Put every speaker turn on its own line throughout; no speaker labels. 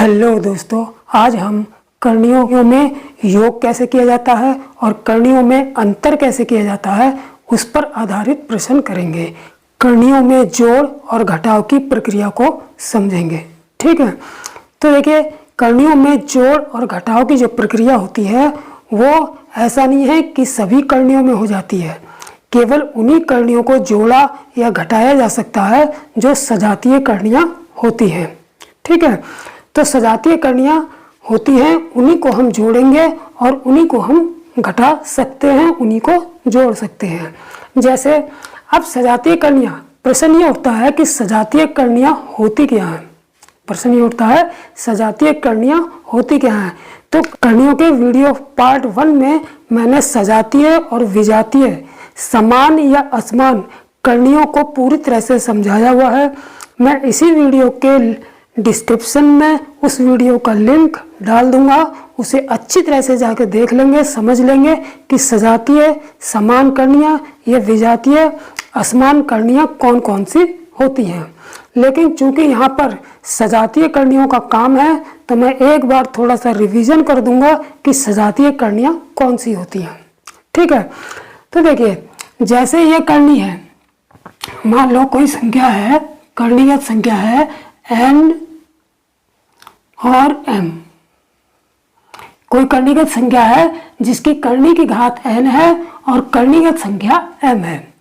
Hello दोस्तों, आज हम करणियों में योग कैसे किया जाता है और करणियों में अंतर कैसे किया जाता है उस पर आधारित प्रश्न करेंगे। करणियों में जोड़ और घटाव की प्रक्रिया को समझेंगे। ठीक है, तो देखिए करणियों में जोड़ और घटाव की जो प्रक्रिया होती है वो ऐसा नहीं है कि सभी करणियों में हो जाती है। केवल उन्हीं करणियों को जोड़ा या घटाया जा सकता है जो सजातीय करणियाँ होती हैं। ठीक है, तो सजातीय करणियाँ होती हैं, उन्हीं को हम जोड़ेंगे और उन्हीं को हम घटा सकते हैं, उन्हीं को जोड़ सकते हैं। जैसे अब सजातीय करणियाँ, प्रश्न ये उठता है कि सजातीय करणियाँ होती क्या हैं। प्रश्न ये उठता है सजातीय करणियाँ होती क्या हैं। तो करणियों के वीडियो पार्ट 1 में मैंने सजातीय और विजातीय समान या असमान करणियों को पूरी तरह से समझाया हुआ है। मैं इसी वीडियो के डिस्क्रिप्शन में उस वीडियो का लिंक डाल दूंगा, उसे अच्छी तरह से जाकर देख लेंगे, समझ लेंगे कि सजातीय समान करणियाँ या विजातीय असमान करणियाँ कौन कौन सी होती हैं। लेकिन चूंकि यहाँ पर सजातीय करणियों का काम है तो मैं एक बार थोड़ा सा रिवीजन कर दूंगा कि सजातीय करणियाँ कौन सी होती हैं। ठीक है, तो देखिए जैसे ये करनी है, मान लो कोई संख्या है, करणीगत संख्या है n और m। कोई करणीगत संख्या है जिसकी करनी की घात n है और करणीगत संख्या m है।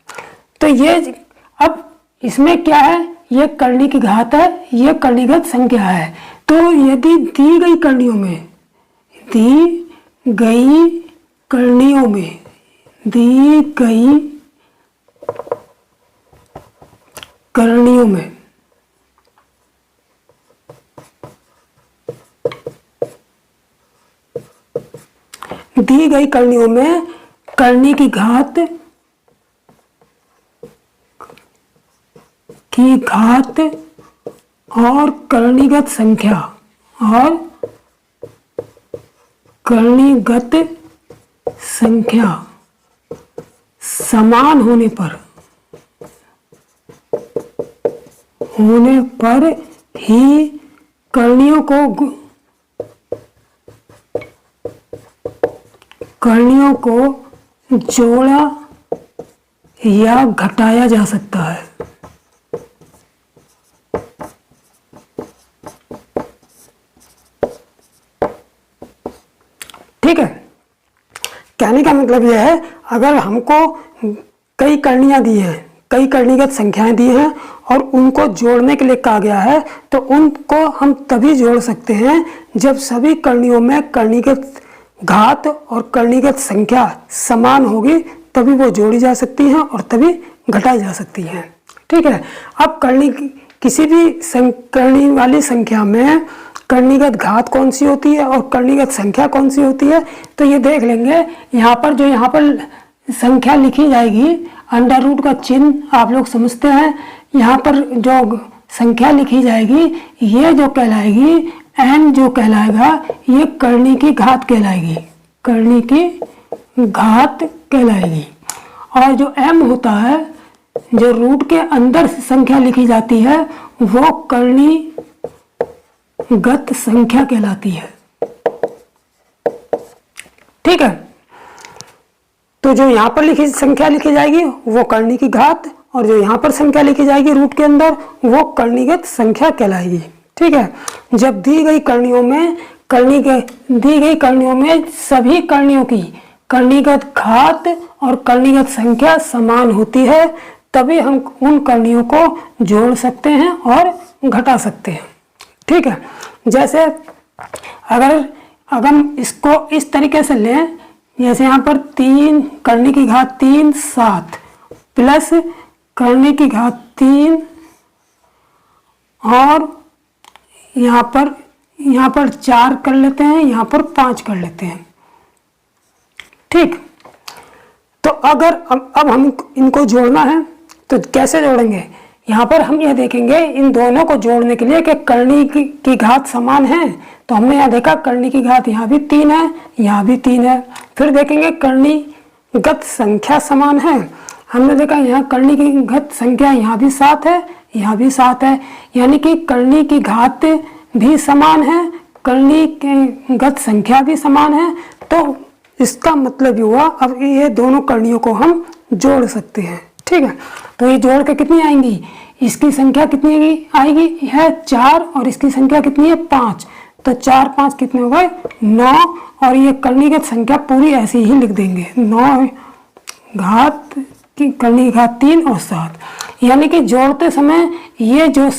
तो ये अब इसमें क्या है, ये करनी की घात है, ये करणीगत संख्या है। तो यदि दी गई करणियों में दी गई करणियों में करनी की घात और करणीगत संख्या समान होने पर ही करणियों को जोड़ा या घटाया जा सकता है। ठीक है, कहने का मतलब यह है, अगर हमको कई करणियाँ दी हैं, कई करणीगत संख्याएं दी हैं और उनको जोड़ने के लिए कहा गया है, तो उनको हम तभी जोड़ सकते हैं जब सभी करणियों में करणीगत घात और करणीगत संख्या समान होगी, तभी वो जोड़ी जा सकती हैं और तभी घटाई जा सकती हैं। ठीक है, अब किसी भी करनी वाली संख्या में करणीगत घात कौन सी होती है और करणीगत संख्या कौन सी होती है, तो ये देख लेंगे। यहाँ पर संख्या लिखी जाएगी, अंडर रूट का चिन्ह आप लोग समझते हैं। यहाँ पर जो संख्या लिखी जाएगी, ये जो कहलाएगी n, जो कहलाएगा ये करनी की घात कहलाएगी, करनी की घात कहलाएगी। और जो m होता है, जो रूट के अंदर संख्या लिखी जाती है, वो करणीगत संख्या कहलाती है। ठीक है, तो जो यहाँ पर संख्या लिखी जाएगी वो करनी की घात, और जो यहाँ पर संख्या लिखी जाएगी रूट के अंदर, वो करणीगत संख्या कहलाएगी। ठीक है, जब दी गई करणियों में सभी करणियों की करणीगत घात और करणीगत संख्या समान होती है, तभी हम उन करणियों को जोड़ सकते हैं और घटा सकते हैं। ठीक है, जैसे अगर हम इसको इस तरीके से लें, जैसे यहाँ पर 3 करनी की घात 3 7 प्लस करनी की घात 3 और यहाँ पर 4 कर लेते हैं, यहाँ पर 5 कर लेते हैं। ठीक, तो अगर अब हम इनको जोड़ना है तो कैसे जोड़ेंगे, यहाँ पर हम यह देखेंगे इन दोनों को जोड़ने के लिए कि करनी की घात समान है। तो हमने यहाँ देखा करनी की घात यहाँ भी 3 है, यहाँ भी 3 है। फिर देखेंगे करणीगत संख्या समान है, हमने देखा यहाँ करनी की घात संख्या यहाँ भी 7 है, यहाँ भी 7 है, यानी कि करनी की घात भी समान है, करणीगत संख्या भी समान है, तो इसका मतलब ये हुआ अब ये दोनों करणियों को हम जोड़ सकते हैं। ठीक है, तो ये जोड़ के कितनी आएंगी, इसकी संख्या कितनी आएगी है 4 और इसकी संख्या कितनी है 5, तो 4 5 कितने हो गए 9, और ये करणीगत संख्या पूरी ऐसे ही लिख देंगे 9 घात की करनी की घात 3 और 7, यानी कि जोड़ते समय ये जो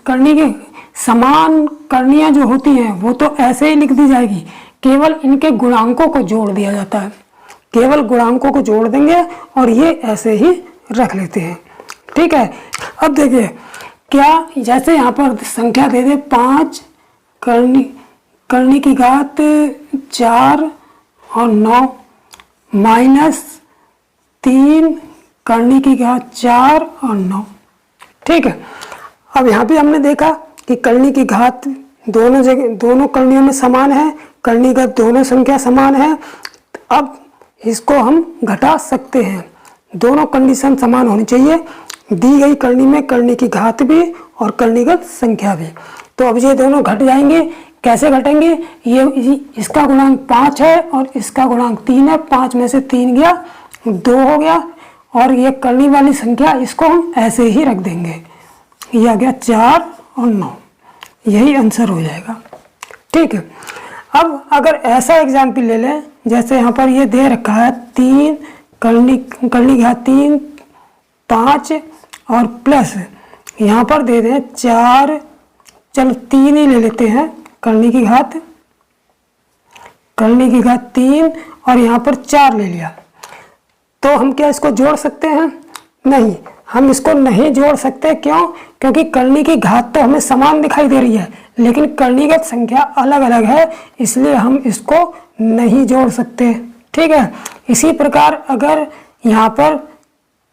करनी के समान करणियाँ जो होती हैं वो तो ऐसे ही लिख दी जाएगी, केवल इनके गुणांकों को जोड़ दिया जाता है, केवल गुणांकों को जोड़ देंगे और ये ऐसे ही रख लेते हैं। ठीक है, अब देखिए क्या, जैसे यहाँ पर संख्या दे दे 5 करनी की घात 4 और 9 माइनस 3 करनी की घात 4 और 9। ठीक है, अब यहाँ पे हमने देखा कि करनी की घात दोनों जगह दोनों करणियों में समान है, करणीगत दोनों संख्या समान है। अब इसको हम घटा सकते हैं, दोनों कंडीशन समान होनी चाहिए, दी गई करनी में करनी की घात भी और करणीगत संख्या भी। तो अब ये दोनों घट जाएंगे, कैसे घटेंगे, ये इसका गुणांक 5 है और इसका गुणांक 3 है, 5 में से 3 गया 2 हो गया, और ये करनी वाली संख्या इसको हम ऐसे ही रख देंगे, ये आ गया 4 और 9, यही आंसर हो जाएगा। ठीक है, अब अगर ऐसा एग्जाम्पल ले लें, जैसे यहाँ पर ये दे रखा है 3 करनी घात 3 5 और प्लस यहाँ पर दे दें 4, चलो 3 ही ले लेते हैं, करनी की घात 3 और यहाँ पर 4 ले लिया, तो हम क्या इसको जोड़ सकते हैं, नहीं, हम इसको नहीं जोड़ सकते। क्यों, क्योंकि करनी की घात तो हमें समान दिखाई दे रही है लेकिन करणीगत संख्या अलग अलग है, इसलिए हम इसको नहीं जोड़ सकते। ठीक है, इसी प्रकार अगर यहाँ पर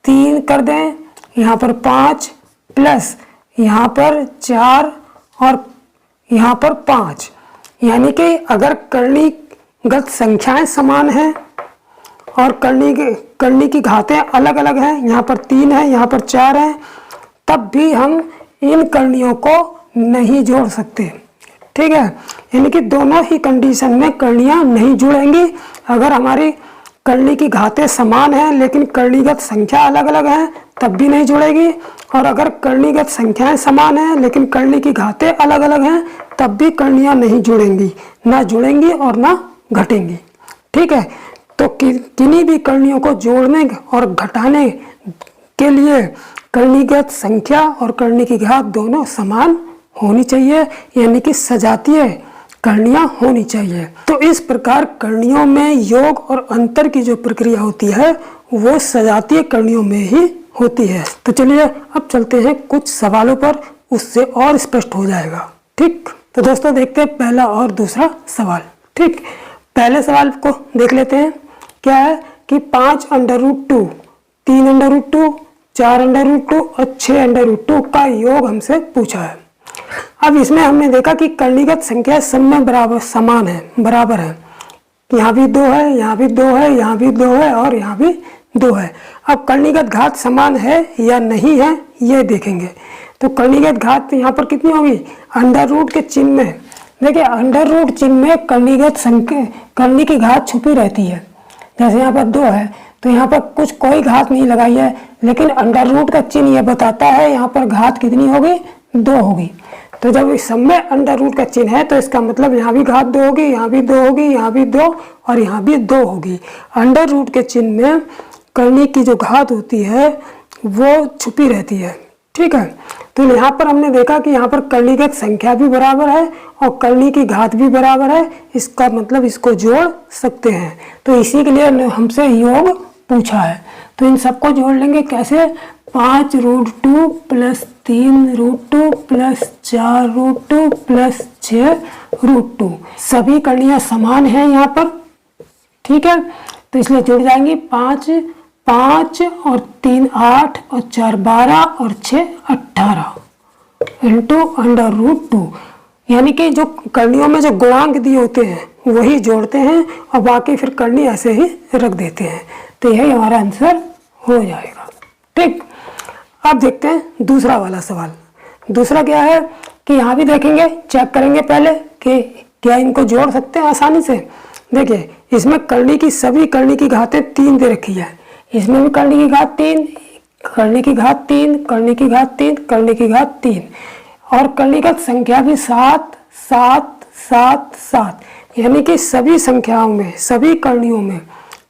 3 कर दें, यहाँ पर 5 प्लस यहाँ पर 4 और यहाँ पर 5, यानी कि अगर करणीगत संख्याएं समान हैं और करनी की घातें अलग अलग हैं, यहाँ पर 3 है यहाँ पर 4 है, तब भी हम इन करणियों को नहीं जोड़ सकते। ठीक है, यानी कि दोनों ही कंडीशन में करणियाँ नहीं जुड़ेंगी। अगर हमारी करनी की घातें समान हैं लेकिन करणीगत संख्या अलग अलग हैं तब भी नहीं जुड़ेगी, और अगर करणीगत संख्याएं समान हैं लेकिन करनी की घातें अलग अलग हैं तब भी करणियाँ नहीं जुड़ेंगी, ना जुड़ेंगी और ना घटेंगी। ठीक है, तो किन्हीं भी करणियों को जोड़ने और घटाने के लिए करणीगत संख्या और करनी की घात दोनों समान होनी चाहिए, यानी कि सजातीय करणियाँ होनी चाहिए। तो इस प्रकार करणियों में योग और अंतर की जो प्रक्रिया होती है वो सजातीय करणियों में ही होती है। तो चलिए अब चलते हैं कुछ सवालों पर, उससे और स्पष्ट हो जाएगा। ठीक, तो दोस्तों देखते हैं पहला और दूसरा सवाल। ठीक, पहले सवाल को देख लेते हैं। क्या है कि 5√2, 3√2, 4√2 और 6√2 का योग हमसे पूछा है। अब इसमें हमने देखा कि करणीगत संख्या सब में बराबर है, यहाँ भी 2 है, यहाँ भी 2 है, यहाँ भी 2 है और यहाँ भी 2 है। अब करणीगत घात समान है या नहीं है ये देखेंगे। तो करणीगत घात यहाँ पर कितनी होगी, अंडर रूट के चिन्ह में, देखिए अंडर रूट चिन्ह में करनी की घात छुपी रहती है। जैसे यहाँ पर 2 है तो यहाँ पर कोई घात नहीं लगाई है, लेकिन अंडर रूट का चिन्ह ये बताता है यहाँ पर घात कितनी होगी, 2 होगी। तो जब इस सब में अंडर रूट का चिन्ह है तो इसका मतलब यहाँ भी घात 2 होगी, यहाँ भी 2 होगी, यहाँ भी 2 और यहाँ भी 2 होगी। अंडर रूट के चिन्ह में करनी की जो घात होती है वो छुपी रहती है। ठीक है, तो यहाँ पर हमने देखा कि यहाँ पर करणीगत संख्या भी बराबर है और करनी की घात भी बराबर है, इसका मतलब इसको जोड़ सकते हैं। तो इसी के लिए हमसे योग पूछा है, तो इन सबको जोड़ लेंगे कैसे, 5√2 प्लस 3√2 प्लस 4√2 प्लस 6√2, सभी करणियाँ समान हैं यहाँ पर। ठीक है, तो इसलिए जुड़ जाएंगी 5 और 3 8 और 4 12 और 6 18 इंटू √2, यानी कि जो करणियों में जो गुणांक दिए होते हैं वही जोड़ते हैं और बाकी फिर करनी ऐसे ही रख देते हैं। तो यही हमारा आंसर हो जाएगा। ठीक, अब देखते हैं दूसरा वाला सवाल। दूसरा क्या है कि यहाँ भी देखेंगे, चेक करेंगे पहले कि क्या इनको जोड़ सकते हैं आसानी से। देखिए इसमें करनी की सभी करनी की घातें 3 दे रखी है, इसमें भी करनी की घात 3, करनी की घात 3, करनी की घात 3, करनी की घात 3, और करणीगत संख्या भी 7 7 7 7, यानी कि सभी संख्याओं में, सभी करणियों में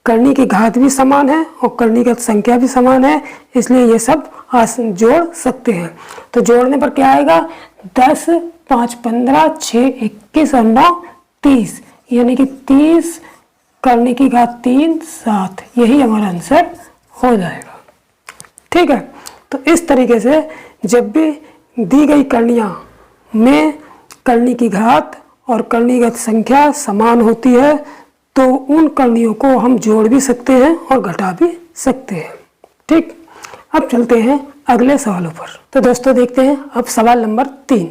करनी की घात भी समान है और करणीगत संख्या भी समान है, इसलिए ये सब जोड़ सकते हैं। तो जोड़ने पर क्या आएगा, 10 5 15 6 21 और 9 30, यानी कि 30 करने की घात 3 7, यही हमारा आंसर हो जाएगा। ठीक है, तो इस तरीके से जब भी दी गई करणियाँ में करनी की घात और करणीगत संख्या समान होती है तो उन करणियों को हम जोड़ भी सकते हैं और घटा भी सकते हैं। ठीक, अब चलते हैं अगले सवालों पर। तो दोस्तों देखते हैं अब सवाल नंबर 3।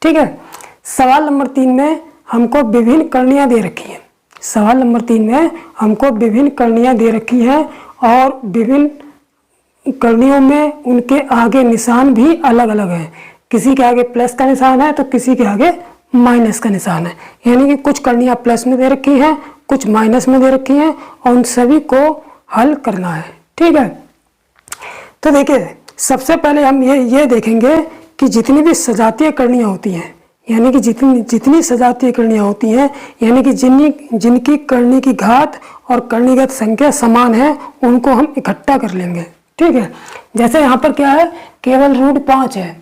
ठीक है, सवाल नंबर 3 में हमको विभिन्न करणियाँ दे रखी हैं। सवाल नंबर 3 में हमको विभिन्न करणियाँ दे रखी हैं और विभिन्न करणियों में उनके आगे निशान भी अलग अलग हैं। किसी के आगे प्लस का निशान है तो किसी के आगे माइनस का निशान है, यानी कि कुछ करणियाँ प्लस में दे रखी हैं, कुछ माइनस में दे रखी हैं और उन सभी को हल करना है। ठीक है, तो देखिए सबसे पहले हम ये देखेंगे कि जितनी भी सजातीय करणियाँ होती हैं, यानी कि जितनी सजातीय करणियाँ होती हैं, यानी कि जिनकी करनी की घात और करणीगत संख्या समान है, उनको हम इकट्ठा कर लेंगे। ठीक है, जैसे यहाँ पर क्या है, केवल √5 है,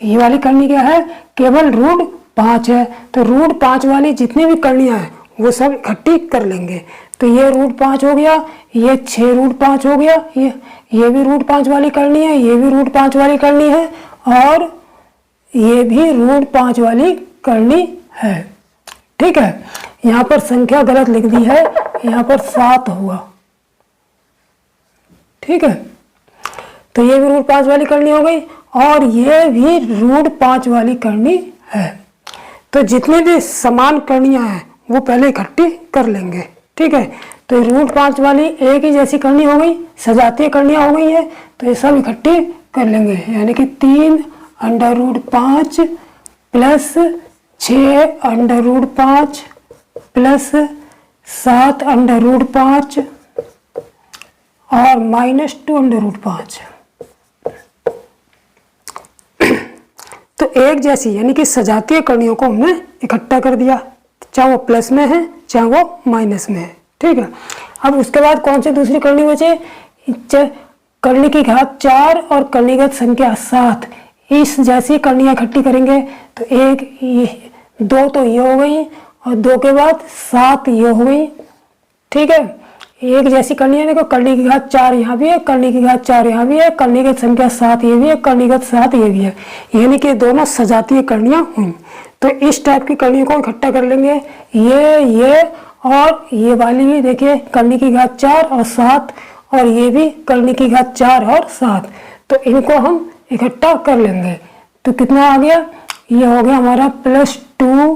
ये वाली करनी क्या है, केवल √5 है, तो √5 वाली जितनी भी करणियाँ हैं वो सब इकट्ठी कर लेंगे। तो ये √5 हो गया, ये 6 √5 हो गया, ये भी √5 वाली करनी है, ये भी √5 वाली करनी है और ये भी √5 वाली करनी है। ठीक है, यहाँ पर संख्या गलत लिख दी है, यहाँ पर 7 हुआ। ठीक है, तो ये भी √5 वाली करनी हो गई और ये भी √5 वाली करनी है। तो जितनी भी समान करणियाँ हैं वो पहले इकट्ठी कर लेंगे। ठीक है, तो √5 वाली एक ही जैसी करनी हो गई, सजातीय करनियाँ हो गई है, तो ये सब इकट्ठी कर लेंगे, यानी कि 3 √5 प्लस 6 √5 प्लस 7 √5 और -2 √5। तो एक जैसी यानी कि सजातीय करणियों को हमने इकट्ठा कर दिया, चाहे वो प्लस में है चाहे वो माइनस में है। ठीक है, अब उसके बाद कौन सी दूसरी करनी बचे, करनी की घात 4 और करणीगत संख्या 7, इस जैसी करनियाँ इकट्ठी करेंगे। तो एक ये 2 तो ये हो गई और 2 के बाद 7 ये हो गई। ठीक है, एक जैसी करनी है, देखो करनी की घात 4 यहाँ भी है, करनी की घात 4 यहाँ भी है, करनीगत संख्या 7 ये भी है, करनीगत 7 ये भी है, यानी कि दोनों सजातीय करनियाँ हुई। तो इस टाइप की करनियों को इकट्ठा कर लेंगे, ये और ये वाली भी देखिए करनी की घात 4 और 7 और ये भी करनी की घात 4 और 7, तो इनको हम इकट्ठा कर लेंगे। तो कितना आ गया, ये हो गया हमारा +2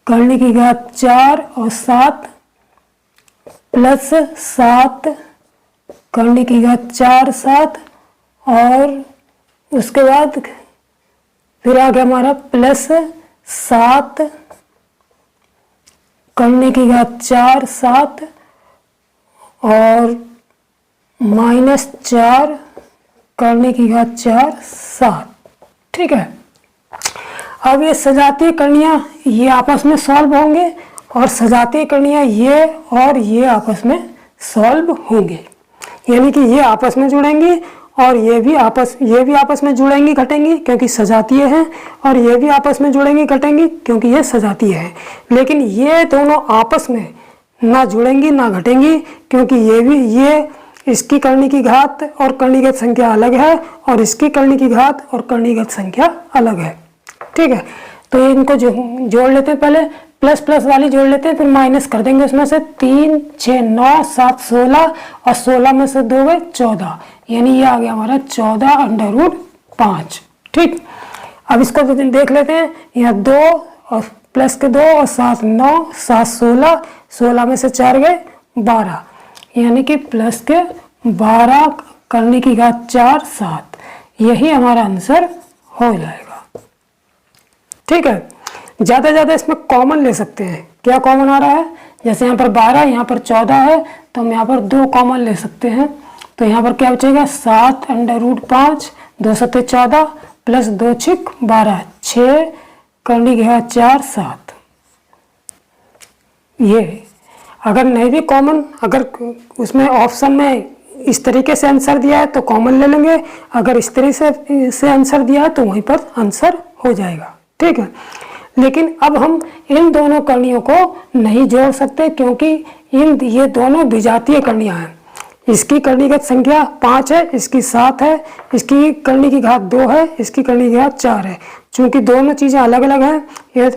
करनी की घात 4 और 7 प्लस 7 करने की घात 4 7 और उसके बाद फिर आ गया हमारा +7 करने की घात 4 7 और -4 करने की घात 4 7। ठीक है, अब ये सजातीय करणियाँ ये आपस में सॉल्व होंगे और सजातीय करणियाँ ये और ये आपस में सॉल्व होंगे, यानी कि ये आपस में जुड़ेंगी और ये भी आपस में जुड़ेंगी घटेंगी क्योंकि सजातीय हैं, और ये भी आपस में जुड़ेंगी घटेंगी क्योंकि ये सजातीय है। लेकिन ये दोनों आपस में ना जुड़ेंगी ना घटेंगी क्योंकि ये इसकी करनी की घात और करणीगत संख्या अलग है और इसकी करनी की घात और करणीगत संख्या अलग है। ठीक है, तो इनको जोड़ लेते हैं, पहले प्लस वाली जोड़ लेते हैं, फिर माइनस कर देंगे उसमें से 3 6 9 7 16 और 16 में से 2 गए 14, यानी ये आ गया हमारा 14 √5। ठीक, अब इसको देख लेते हैं, यहाँ 2 और प्लस के 2 और 7 9 7 16, 16 में से 4 गए 12, यानी कि प्लस के 12 करने की घात 4 7, यही हमारा आंसर हो जाएगा। ठीक है। ज़्यादा ज़्यादा इसमें कॉमन ले सकते हैं। क्या कॉमन आ रहा है? जैसे यहाँ पर 12, यहाँ पर 14 है, तो हम यहाँ पर 2 कॉमन ले सकते हैं। तो यहाँ पर क्या बचेगा? 7 अंडर रूट 5, 2 सत्ते 14 प्लस 2 छिक 12, 6 करने की घात 4, 7। ये अगर नहीं भी कॉमन, अगर उसमें ऑप्शन में इस तरीके से आंसर दिया है तो कॉमन ले लेंगे, अगर इस तरीके से आंसर दिया है तो वहीं पर आंसर हो जाएगा। ठीक है। लेकिन अब हम इन दोनों करणियों को नहीं जोड़ सकते क्योंकि ये दोनों विजातीय करणियाँ हैं। इसकी करणीगत संख्या 5 है, इसकी 7 है, इसकी करनी की घात 2 है, इसकी करनी की घात 4 है। चूंकि दोनों चीज़ें अलग अलग हैं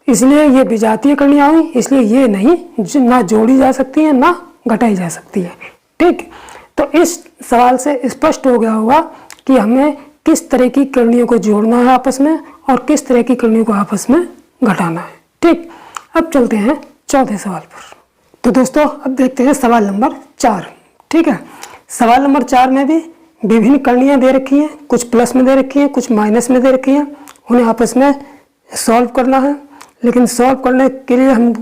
इसलिए ये विजातीय करणियाँ हुई, इसलिए ये नहीं ना जोड़ी जा सकती है ना घटाई जा सकती है। ठीक। तो इस सवाल से स्पष्ट हो गया होगा कि हमें किस तरह की करणियों को जोड़ना है आपस में और किस तरह की करणियों को आपस में घटाना है। ठीक। अब चलते हैं चौथे सवाल पर। तो दोस्तों अब देखते हैं सवाल नंबर 4। ठीक है। सवाल नंबर 4 में भी विभिन्न करणियाँ दे रखी हैं, कुछ प्लस में दे रखी हैं, कुछ माइनस में दे रखी हैं। उन्हें आपस में सॉल्व करना है। लेकिन सॉल्व करने के लिए हम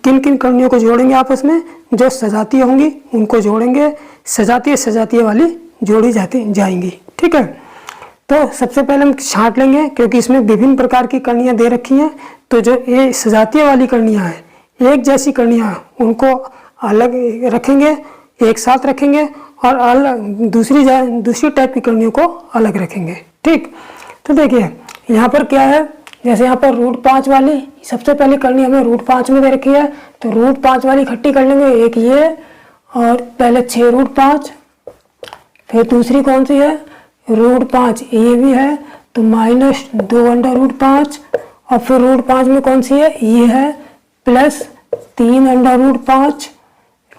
किन किन करणियों को जोड़ेंगे आपस में? जो सजातीय होंगी उनको जोड़ेंगे, सजातीय वाली जोड़ी जाएंगी। ठीक है। तो सबसे पहले हम छांट लेंगे क्योंकि इसमें विभिन्न प्रकार की करणियाँ दे रखी हैं। तो जो ये सजातीय वाली करणियाँ हैं, एक जैसी करणियाँ, उनको अलग रखेंगे, एक साथ रखेंगे और अलग दूसरी टाइप की करणियों को अलग रखेंगे। ठीक। तो देखिए यहाँ पर क्या है, जैसे यहाँ पर रूट 5 वाली सबसे पहली करनी हमें रूट 5 में दे रखी है, तो रूट 5 वाली इकट्ठी कर लेंगे। एक ये और पहले 6 रूट 5, फिर दूसरी कौन सी है? रूट 5 ये भी है, तो माइनस 2 अंडर रूट 5, और फिर रूट 5 में कौन सी है? ये है, प्लस 3 अंडर रूट 5।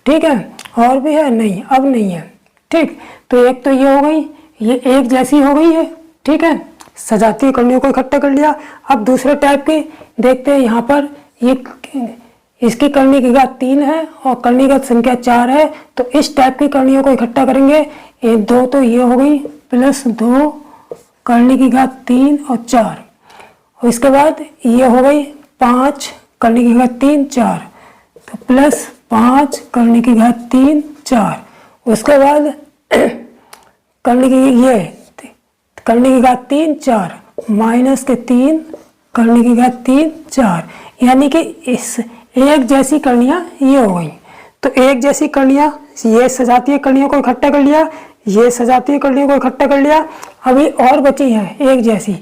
ठीक है। और भी है? नहीं, अब नहीं है। ठीक। तो एक तो ये हो गई, ये एक जैसी हो गई है। ठीक है। सजातीय करणियों को इकट्ठा कर लिया। अब दूसरे टाइप की देखते हैं। यहाँ पर ये इसकी करनी की घात 3 है और करणीगत संख्या 4 है, तो इस टाइप की करणियों को इकट्ठा करेंगे। 1 2 तो ये हो गई, प्लस 2 करनी की घात 3 और 4, और इसके बाद ये हो गई 5 करनी की घात 3 4, तो प्लस 5 करनी की घात 3 4, उसके बाद करनी की घात 3 4 माइनस के 3 करनी की घात 3 4, यानी कि इस एक जैसी करणियाँ ये हो गई। तो एक जैसी करणियाँ, ये सजातीय करणियों को इकट्ठा कर लिया, ये सजातीय करणियों को इकट्ठा कर लिया। अभी और बची हैं एक जैसी,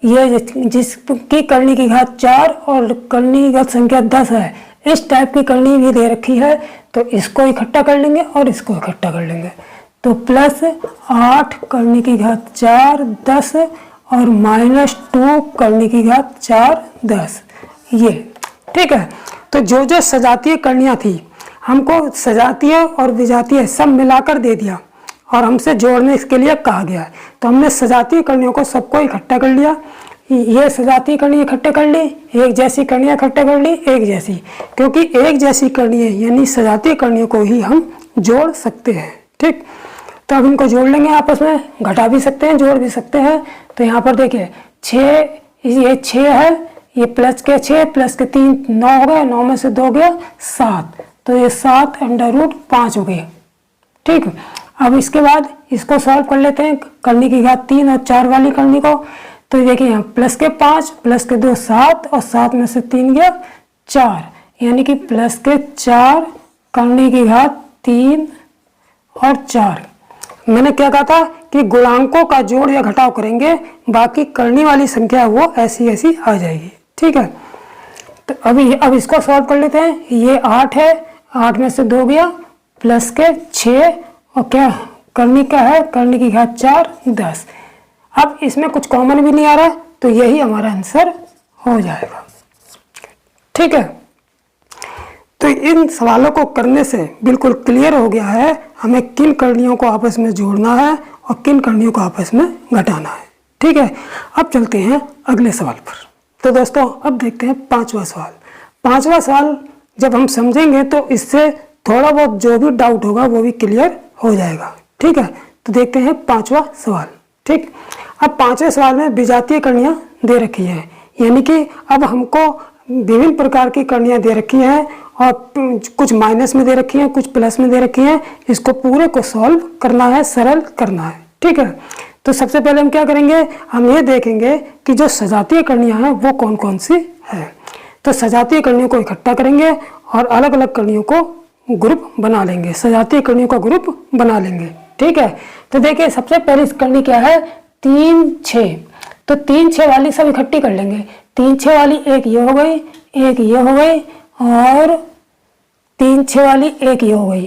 ये जिसकी करनी की घात 4 और करनी की घात संख्या 10 है, इस टाइप की करनी भी दे रखी है, तो इसको इकट्ठा कर लेंगे और इसको इकट्ठा कर लेंगे। तो प्लस 8 करनी की घात 4 10 और माइनस 2 करनी की घात 4 10, ये। ठीक है। तो जो जो सजातीय करणियाँ थी, हमको सजातीय और विजातीय सब मिलाकर दे दिया और हमसे जोड़ने के लिए कहा गया है। तो हमने सजातीय करणियों को सबको इकट्ठा कर लिया। ये सजातीय करणियाँ इकट्ठे कर ली, एक जैसी करणियाँ इकट्ठे कर ली, एक जैसी, क्योंकि एक जैसी करणियाँ यानी सजातीय करणियों को ही हम जोड़ सकते हैं। ठीक। तो अब इनको जोड़ लेंगे आपस में, घटा भी सकते हैं, जोड़ भी सकते हैं। तो यहाँ पर देखिए 6, ये 6 है, ये प्लस के 6 प्लस के 3 9 हो गया, 9 में से 2 गया 7, तो ये 7 अंडर रूट 5 हो गए। ठीक। अब इसके बाद इसको सॉल्व कर लेते हैं, करनी की घात 3 और 4 वाली करनी को। तो देखिए यहाँ प्लस के 5 प्लस के 2 7 और 7 में से 3 गया 4, यानी कि प्लस के 4 करनी की घात 3 और 4। मैंने क्या कहा था कि गुणांकों का जोड़ या घटाव करेंगे, बाकी करनी वाली संख्या वो ऐसी ऐसी आ जाएगी। ठीक है। तो अब इसको सॉल्व कर लेते हैं। ये 8 है, 8 में से 2 गया, प्लस के 6 और क्या करनी का है, करनी की घात 4 10। अब इसमें कुछ कॉमन भी नहीं आ रहा, तो यही हमारा आंसर हो जाएगा। ठीक है। तो इन सवालों को करने से बिल्कुल क्लियर हो गया है हमें किन करणियों को आपस में जोड़ना है और किन करणियों को आपस में घटाना है। ठीक है। अब चलते हैं अगले सवाल पर। तो दोस्तों अब देखते हैं 5वां सवाल। 5वां सवाल जब हम समझेंगे तो इससे थोड़ा बहुत जो भी डाउट होगा वो भी क्लियर हो जाएगा। ठीक है। तो देखते हैं 5वां सवाल। ठीक। अब 5वें सवाल में विजातीय करणियाँ दे रखी है, यानी कि अब हमको विभिन्न प्रकार की करणियाँ दे रखी हैं और कुछ माइनस में दे रखी हैं, कुछ प्लस में दे रखी हैं। इसको पूरे को सॉल्व करना है, सरल करना है। ठीक है, तो सबसे पहले हम क्या करेंगे, हम ये देखेंगे कि जो सजातीय करणियाँ हैं वो कौन कौन सी है। तो सजातीय करणियों को इकट्ठा करेंगे और अलग अलग करणियों को ग्रुप बना लेंगे, सजातीय करणियों का ग्रुप बना लेंगे। ठीक है, तो देखिए सबसे पहली करणी क्या है, 3 6। तो 3 6 वाली सब इकट्ठी कर लेंगे। 3 6 वाली एक ये हो गई, एक ये हो गई और 3 6 वाली एक ये हो गई।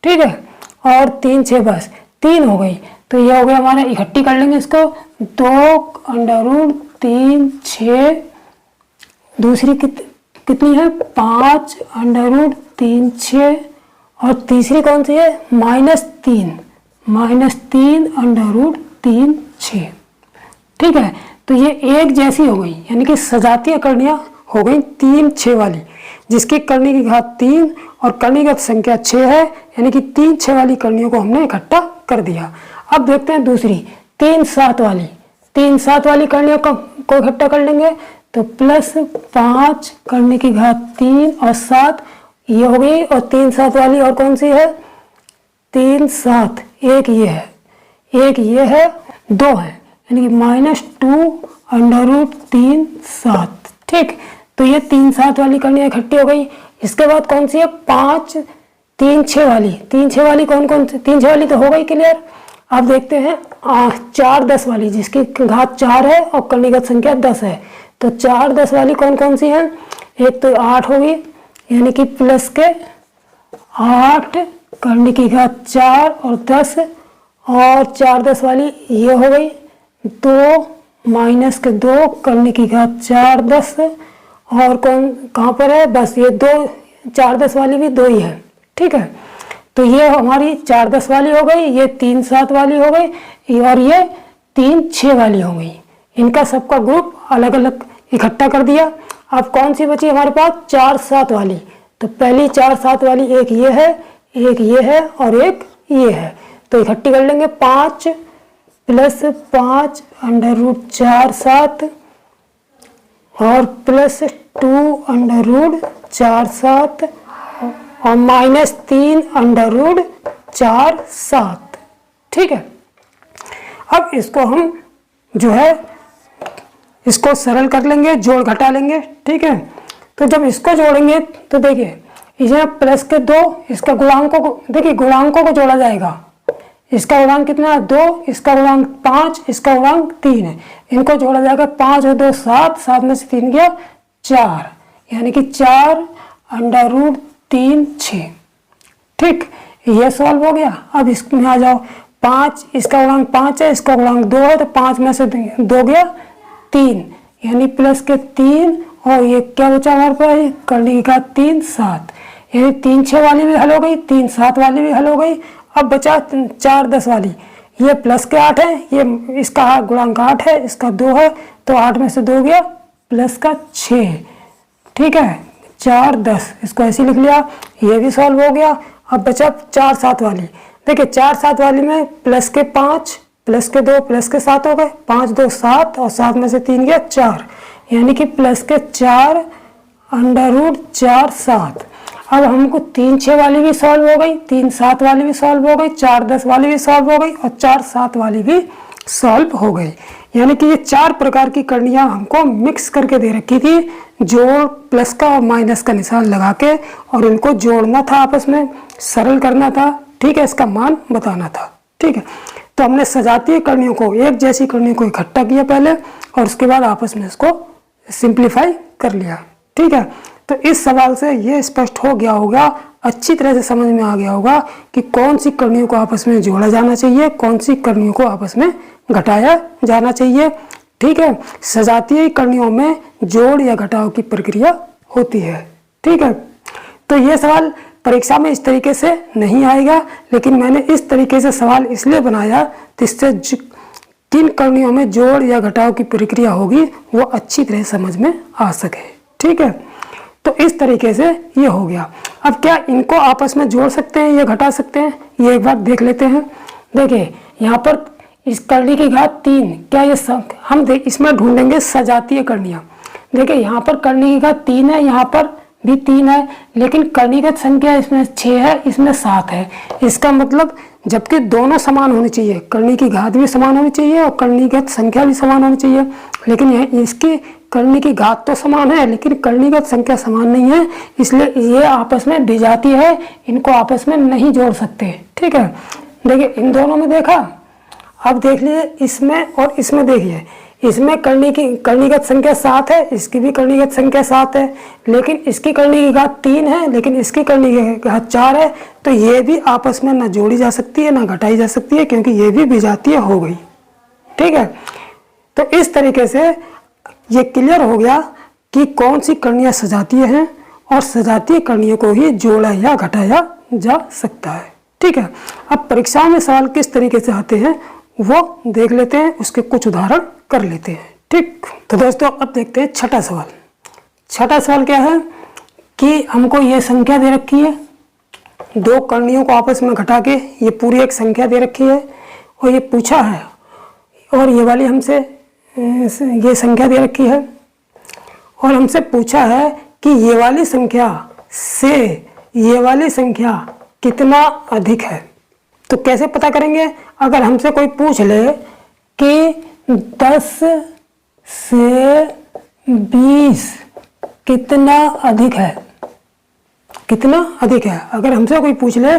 ठीक है, और 3 6 बस 3 हो गई। तो ये हो गया हमारा, इकट्ठी कर लेंगे इसको, 2√3 6, दूसरी कितनी है, 5√3 6, और तीसरी कौन सी है, -3 -3√3 6। ठीक है, तो ये एक जैसी हो गई, यानी कि सजातीय करणियाँ हो गई 3 6 वाली, जिसकी करणी की घात 3 और करणीगत संख्या 6 है, यानी कि 3 6 वाली करणियों को हमने इकट्ठा कर दिया। अब देखते हैं दूसरी 3 7 वाली। 3 7 वाली करणियों को इकट्ठा कर लेंगे, तो +5 करणी की घात 3 और 7 ये हो गई, और 3 7 वाली और कौन सी है, 3 7, एक ये है, एक ये है, 2 है, यानी कि -2√3 7। ठीक, तो ये 3 7 वाली करणियाँ इकट्ठी हो गई। इसके बाद कौन सी है, 5 3 6 वाली। 3 6 वाली कौन कौन सी, 3 6 वाली तो हो गई क्लियर। अब देखते हैं 4 10 वाली, जिसकी घात 4 है और करणीगत संख्या 10 है। तो 4 10 वाली कौन कौन सी है, एक तो 8 होगी, यानी कि प्लस के 8 करणी की घात 4 और 10, और 4 10 वाली ये हो गई, 2 माइनस के 2 करणी की घात 4 10, और कौन कहाँ पर है, बस ये 2 4 10 वाली भी 2 ही है। ठीक है, तो ये हमारी 4 10 वाली हो गई, ये 3 7 वाली हो गई, और ये 3 6 वाली हो गई। इनका सबका ग्रुप अलग अलग इकट्ठा कर दिया। अब कौन सी बची हमारे पास, 4 7 वाली। तो पहली 4 7 वाली एक ये है, एक ये है और एक ये है, तो इकट्ठी कर लेंगे। 5 + 5 √4 7 और +2 √4 7 और -3 √4 7। ठीक है, अब इसको हम जो है इसको सरल कर लेंगे, जोड़ घटा लेंगे। ठीक है, तो जब इसको जोड़ेंगे तो देखिए इसमें प्लस के 2, इसका गुणांकों को देखिए, गुणांकों को जोड़ा जाएगा। इसका गुणांक कितना है, 2, इसका गुणांक 5, इसका गुणांक 3 है। इनको जोड़ा जाएगा, 5 और 2 7, 7 में से 3 गया 4, यानी कि 4 √3 6। ठीक, ये सॉल्व हो गया। अब इसमें आ जाओ, 5, इसका गुणांक 5 है, इसका गुणांक 2 है, तो 5 में से 2 गया 3, यानी प्लस के 3, और ये क्या बचा हमारे पास, करणी का 3 7, यानी 3 6 वाली भी हल हो गई, 3 7 वाली भी हल हो गई। अब बचा 4 10 वाली, ये प्लस के 8 है, ये इसका गुणांक 8 है, इसका 2 है, तो 8 में से 2 गया प्लस का 6। ठीक है, 4 10, इसको ऐसे लिख लिया, ये भी सॉल्व हो गया। अब बचा 4 7 वाली। देखिए 4 7 वाली में प्लस के 5, प्लस के 2, प्लस के 7 हो गए, 5 2 7, और 7 में से 3 गया 4, यानी कि प्लस के 4 √4 7। अब हमको 3 6 वाली भी सॉल्व हो गई, 3 7 वाली भी सॉल्व हो गई, 4 10 वाली भी सॉल्व हो गई, और 4 7 वाली भी सॉल्व हो गई। यानी कि ये 4 प्रकार की करणियाँ हमको मिक्स करके दे रखी थी, जोड़ प्लस का और माइनस का निशान लगा के, और इनको जोड़ना था, आपस में सरल करना था। ठीक है, इसका मान बताना था। ठीक है, तो हमने सजातीय करणियों को, एक जैसी करणियों को इकट्ठा किया पहले, और उसके बाद आपस में इसको सिंप्लीफाई कर लिया। ठीक है, तो इस सवाल से ये स्पष्ट हो गया होगा, अच्छी तरह से समझ में आ गया होगा कि कौन सी करणियों को आपस में जोड़ा जाना चाहिए, कौन सी करणियों को आपस में घटाया जाना चाहिए। ठीक है, सजातीय करणियों में जोड़ या घटाव की प्रक्रिया होती है। ठीक है, तो ये सवाल परीक्षा में इस तरीके से नहीं आएगा, लेकिन मैंने इस तरीके से सवाल इसलिए बनाया जिससे किन करणियों में जोड़ या घटाव की प्रक्रिया होगी वो अच्छी तरह समझ में आ सके। ठीक है, तो इस तरीके से ये हो गया। अब क्या इनको आपस में जोड़ सकते हैं या घटा सकते हैं, ये एक बार देख लेते हैं। देखिए यहाँ पर इस करनी की घात 3, क्या ये हम इसमें ढूंढेंगे सजातीय करणियाँ। देखिए यहाँ पर करनी की घात 3 है, यहाँ पर भी 3 है, लेकिन करणीगत संख्या इसमें 6 है, इसमें 7 है। इसका मतलब जबकि दोनों समान होनी चाहिए, करनी की घात भी समान होनी चाहिए और करणीगत संख्या भी समान होनी चाहिए, लेकिन यह इसकी करनी की घात तो समान है लेकिन करणीगत संख्या समान नहीं है, इसलिए ये आपस में विजातीय है, इनको आपस में नहीं जोड़ सकते। ठीक है, देखिए इन दोनों में देखा, अब देख लीजिए इसमें और इसमें। देखिए इसमें करणीगत संख्या 7 है, इसकी भी करणीगत संख्या 7 है, लेकिन इसकी करनी की घात 3 है, लेकिन इसकी करनी की घात 4 है, तो ये भी आपस में ना जोड़ी जा सकती है ना घटाई जा सकती है, क्योंकि ये भी विजातीय हो गई। ठीक है, तो इस तरीके से ये क्लियर हो गया कि कौन सी करणियाँ सजातीय हैं और सजातीय करणियों को ही जोड़ा या घटाया जा सकता है। ठीक है, अब परीक्षाओं में सवाल किस तरीके से आते हैं वो देख लेते हैं, उसके कुछ उदाहरण कर लेते हैं। ठीक, तो दोस्तों अब देखते हैं छठा सवाल। छठा सवाल क्या है कि हमको ये संख्या दे रखी है, दो करणियों को आपस में घटा के ये पूरी एक संख्या दे रखी है और ये पूछा है, और ये वाली हमसे ये संख्या दे रखी है और हमसे पूछा है कि ये वाली संख्या से ये वाली संख्या कितना अधिक है। तो कैसे पता करेंगे? अगर हमसे कोई पूछ ले कि 10 से 20 कितना अधिक है, कितना अधिक है, अगर हमसे कोई पूछ ले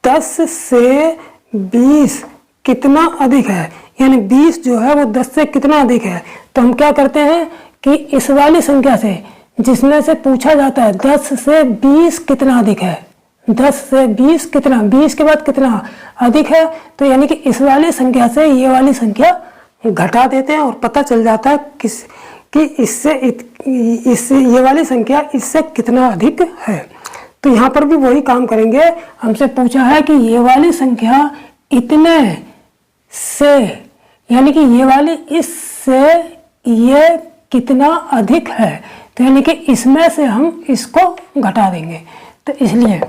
10 से 20 कितना अधिक है, यानी 20 जो है वो 10 से कितना अधिक है, तो हम क्या करते हैं कि इस वाली संख्या से जिसमें से पूछा जाता है 10 से 20 कितना अधिक है, 10 से 20 कितना, 20 के बाद कितना अधिक है, तो यानी कि इस वाली संख्या से ये वाली संख्या घटा देते हैं और पता चल जाता है कि इससे ये वाली संख्या इससे कितना अधिक है। तो यहाँ पर भी वही काम करेंगे, हमसे पूछा है कि ये वाली संख्या इतने से, यानी कि ये वाली इससे ये कितना अधिक है, तो यानी कि इसमें से हम इसको घटा देंगे। तो इसलिए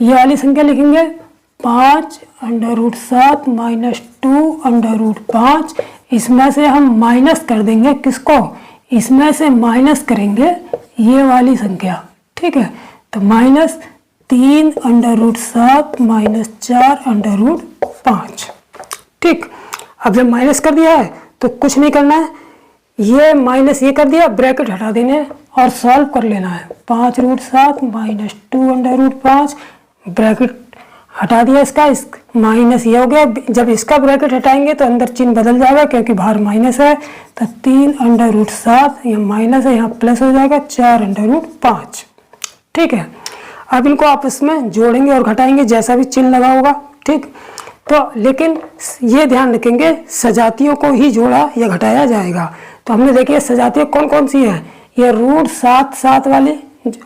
ये वाली संख्या लिखेंगे 5√7 - 2√5, इसमें से हम माइनस कर देंगे किसको, इसमें से माइनस करेंगे ये वाली संख्या। ठीक है, तो -3√7 - 4√5। ठीक, अब जब माइनस कर दिया है तो कुछ नहीं करना है, ये माइनस ये कर दिया, ब्रैकेट हटा देने और सॉल्व कर लेना है। 5√7 - 2√5, ब्रैकेट हटा दिया इसका, इस माइनस ये हो गया। जब इसका ब्रैकेट हटाएंगे तो अंदर चिन्ह बदल जाएगा क्योंकि बाहर माइनस है, तो 3√7, यहाँ माइनस है यहाँ प्लस हो जाएगा 4√5। ठीक है, अब इनको आपस में जोड़ेंगे और घटाएंगे जैसा भी चिन्ह लगा होगा। ठीक, तो लेकिन ये ध्यान रखेंगे सजातियों को ही जोड़ा या घटाया जाएगा। तो हमने देखिए सजातियाँ कौन कौन सी हैं, ये √7 वाली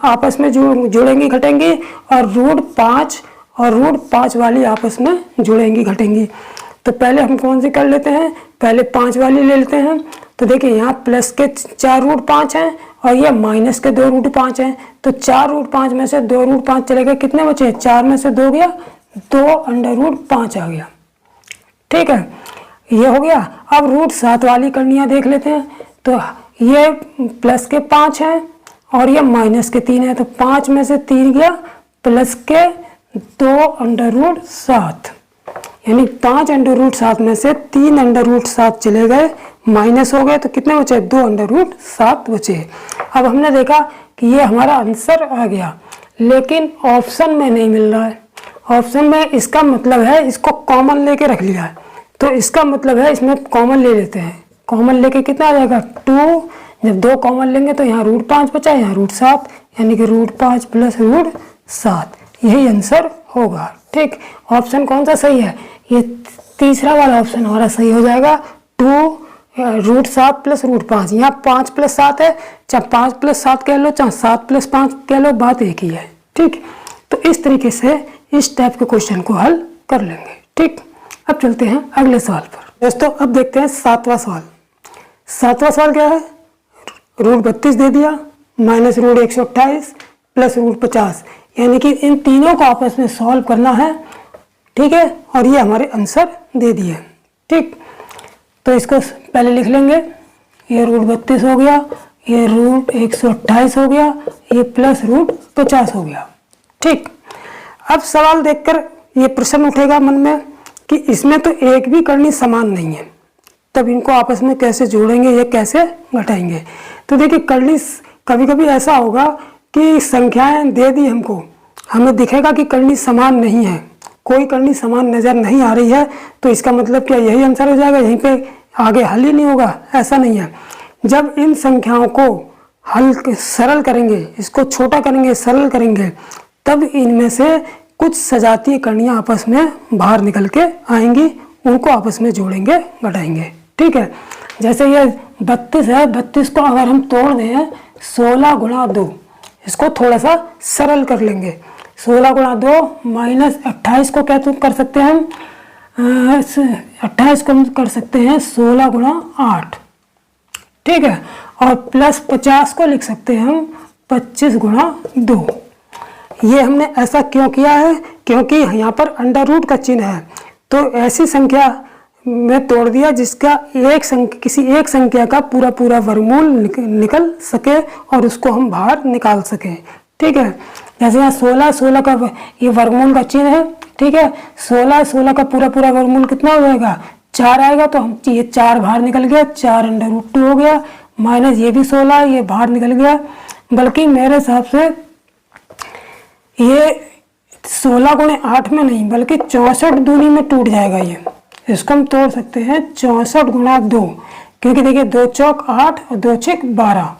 आपस में जोड़ेंगी घटेंगी, और √5 और √5 वाली आपस में जुड़ेंगी घटेंगी। तो पहले हम कौन सी कर लेते हैं, पहले 5 वाली ले लेते हैं। तो देखिए यहाँ प्लस के 4√5 हैं और ये माइनस के 2√5 हैं, तो 4√5 में से 2√5 चले गए, कितने बचे, 4 में से 2 गया, 2√5 आ गया। ठीक है, ये हो गया। अब √7 वाली करणियाँ देख लेते हैं। तो ये प्लस के 5 हैं और ये माइनस के 3 है, तो 5 में से 3 गया, प्लस के 2√7, यानी 5√7 में से 3√7 चले गए, माइनस हो गए, तो कितने बचे, 2√7 बचे। अब हमने देखा कि ये हमारा आंसर आ गया, लेकिन ऑप्शन में नहीं मिल रहा है। ऑप्शन में इसका मतलब है इसको कॉमन लेके रख लिया है, तो इसका मतलब है इसमें कॉमन ले लेते हैं। कॉमन लेके कितना आ जाएगा, 2, जब 2 कॉमन लेंगे तो यहाँ √5 बचा, यहाँ √7, यानी कि √5 + √7, यही आंसर होगा। ठीक, ऑप्शन कौन सा सही है, ये तीसरा वाला ऑप्शन हमारा सही हो जाएगा, 2√7 + √5। यहाँ 5 + 7 है, चाहे 5 + 7 कह लो, चाहे 7 + 5 कह लो, बात एक ही है। ठीक, तो इस तरीके से इस टाइप के क्वेश्चन को हल कर लेंगे। ठीक, अब चलते हैं अगले सवाल पर। दोस्तों अब देखते हैं 7वां सवाल। 7वां सवाल क्या है, √32 दे दिया, -√128 + √50, यानी कि इन तीनों को आपस में सॉल्व करना है। ठीक है, और ये हमारे आंसर दे दिए। ठीक, तो इसको पहले लिख लेंगे, ये √32 हो गया, ये √128 हो गया, ये प्लस √50 हो गया। ठीक, अब सवाल देखकर ये प्रश्न उठेगा मन में कि इसमें तो एक भी करनी समान नहीं है, तब इनको आपस में कैसे जोड़ेंगे या कैसे घटाएंगे। तो देखिए करनी कभी कभी ऐसा होगा कि संख्याएं दे दी हमको, हमें दिखेगा कि करनी समान नहीं है, कोई करनी समान नज़र नहीं आ रही है, तो इसका मतलब क्या यही आंसर हो जाएगा, यहीं पे आगे हल ही नहीं होगा? ऐसा नहीं है। जब इन संख्याओं को हल सरल करेंगे, इसको छोटा करेंगे, सरल करेंगे, तब इनमें से कुछ सजातीय करणियाँ आपस में बाहर निकल के आएंगी, उनको आपस में जोड़ेंगे, घटाएंगे। ठीक है, जैसे ये 32 है, 32 को अगर हम तोड़ दें 16 × 2, इसको थोड़ा सा सरल कर लेंगे। 16 × 2 माइनस 28 को क्या कर सकते हैं हम, 28 को हम कर सकते हैं 16 × 8। ठीक है, और प्लस 50 को लिख सकते हैं हम 25 × 2। ये हमने ऐसा क्यों किया है, क्योंकि यहाँ पर अंडर रूट का चिन्ह है, तो ऐसी संख्या में तोड़ दिया जिसका किसी एक संख्या का पूरा पूरा वर्गमूल निकल सके और उसको हम बाहर निकाल सकें। ठीक है, जैसे यहाँ 16 का ये वर्गमूल का चिन्ह है। ठीक है, 16 का पूरा पूरा वर्गमूल कितना हो जाएगा, 4 आएगा, तो हम ये 4 बाहर निकल गया, 4 √2 हो गया, माइनस ये भी 16 ये बाहर निकल गया। बल्कि मेरे हिसाब से ये 16 × 8 में नहीं बल्कि 64 दूनी में टूट जाएगा। ये इसको हम तोड़ सकते हैं 64 × 2, क्योंकि देखिए 2 चौक 8 और 2 छेक 12,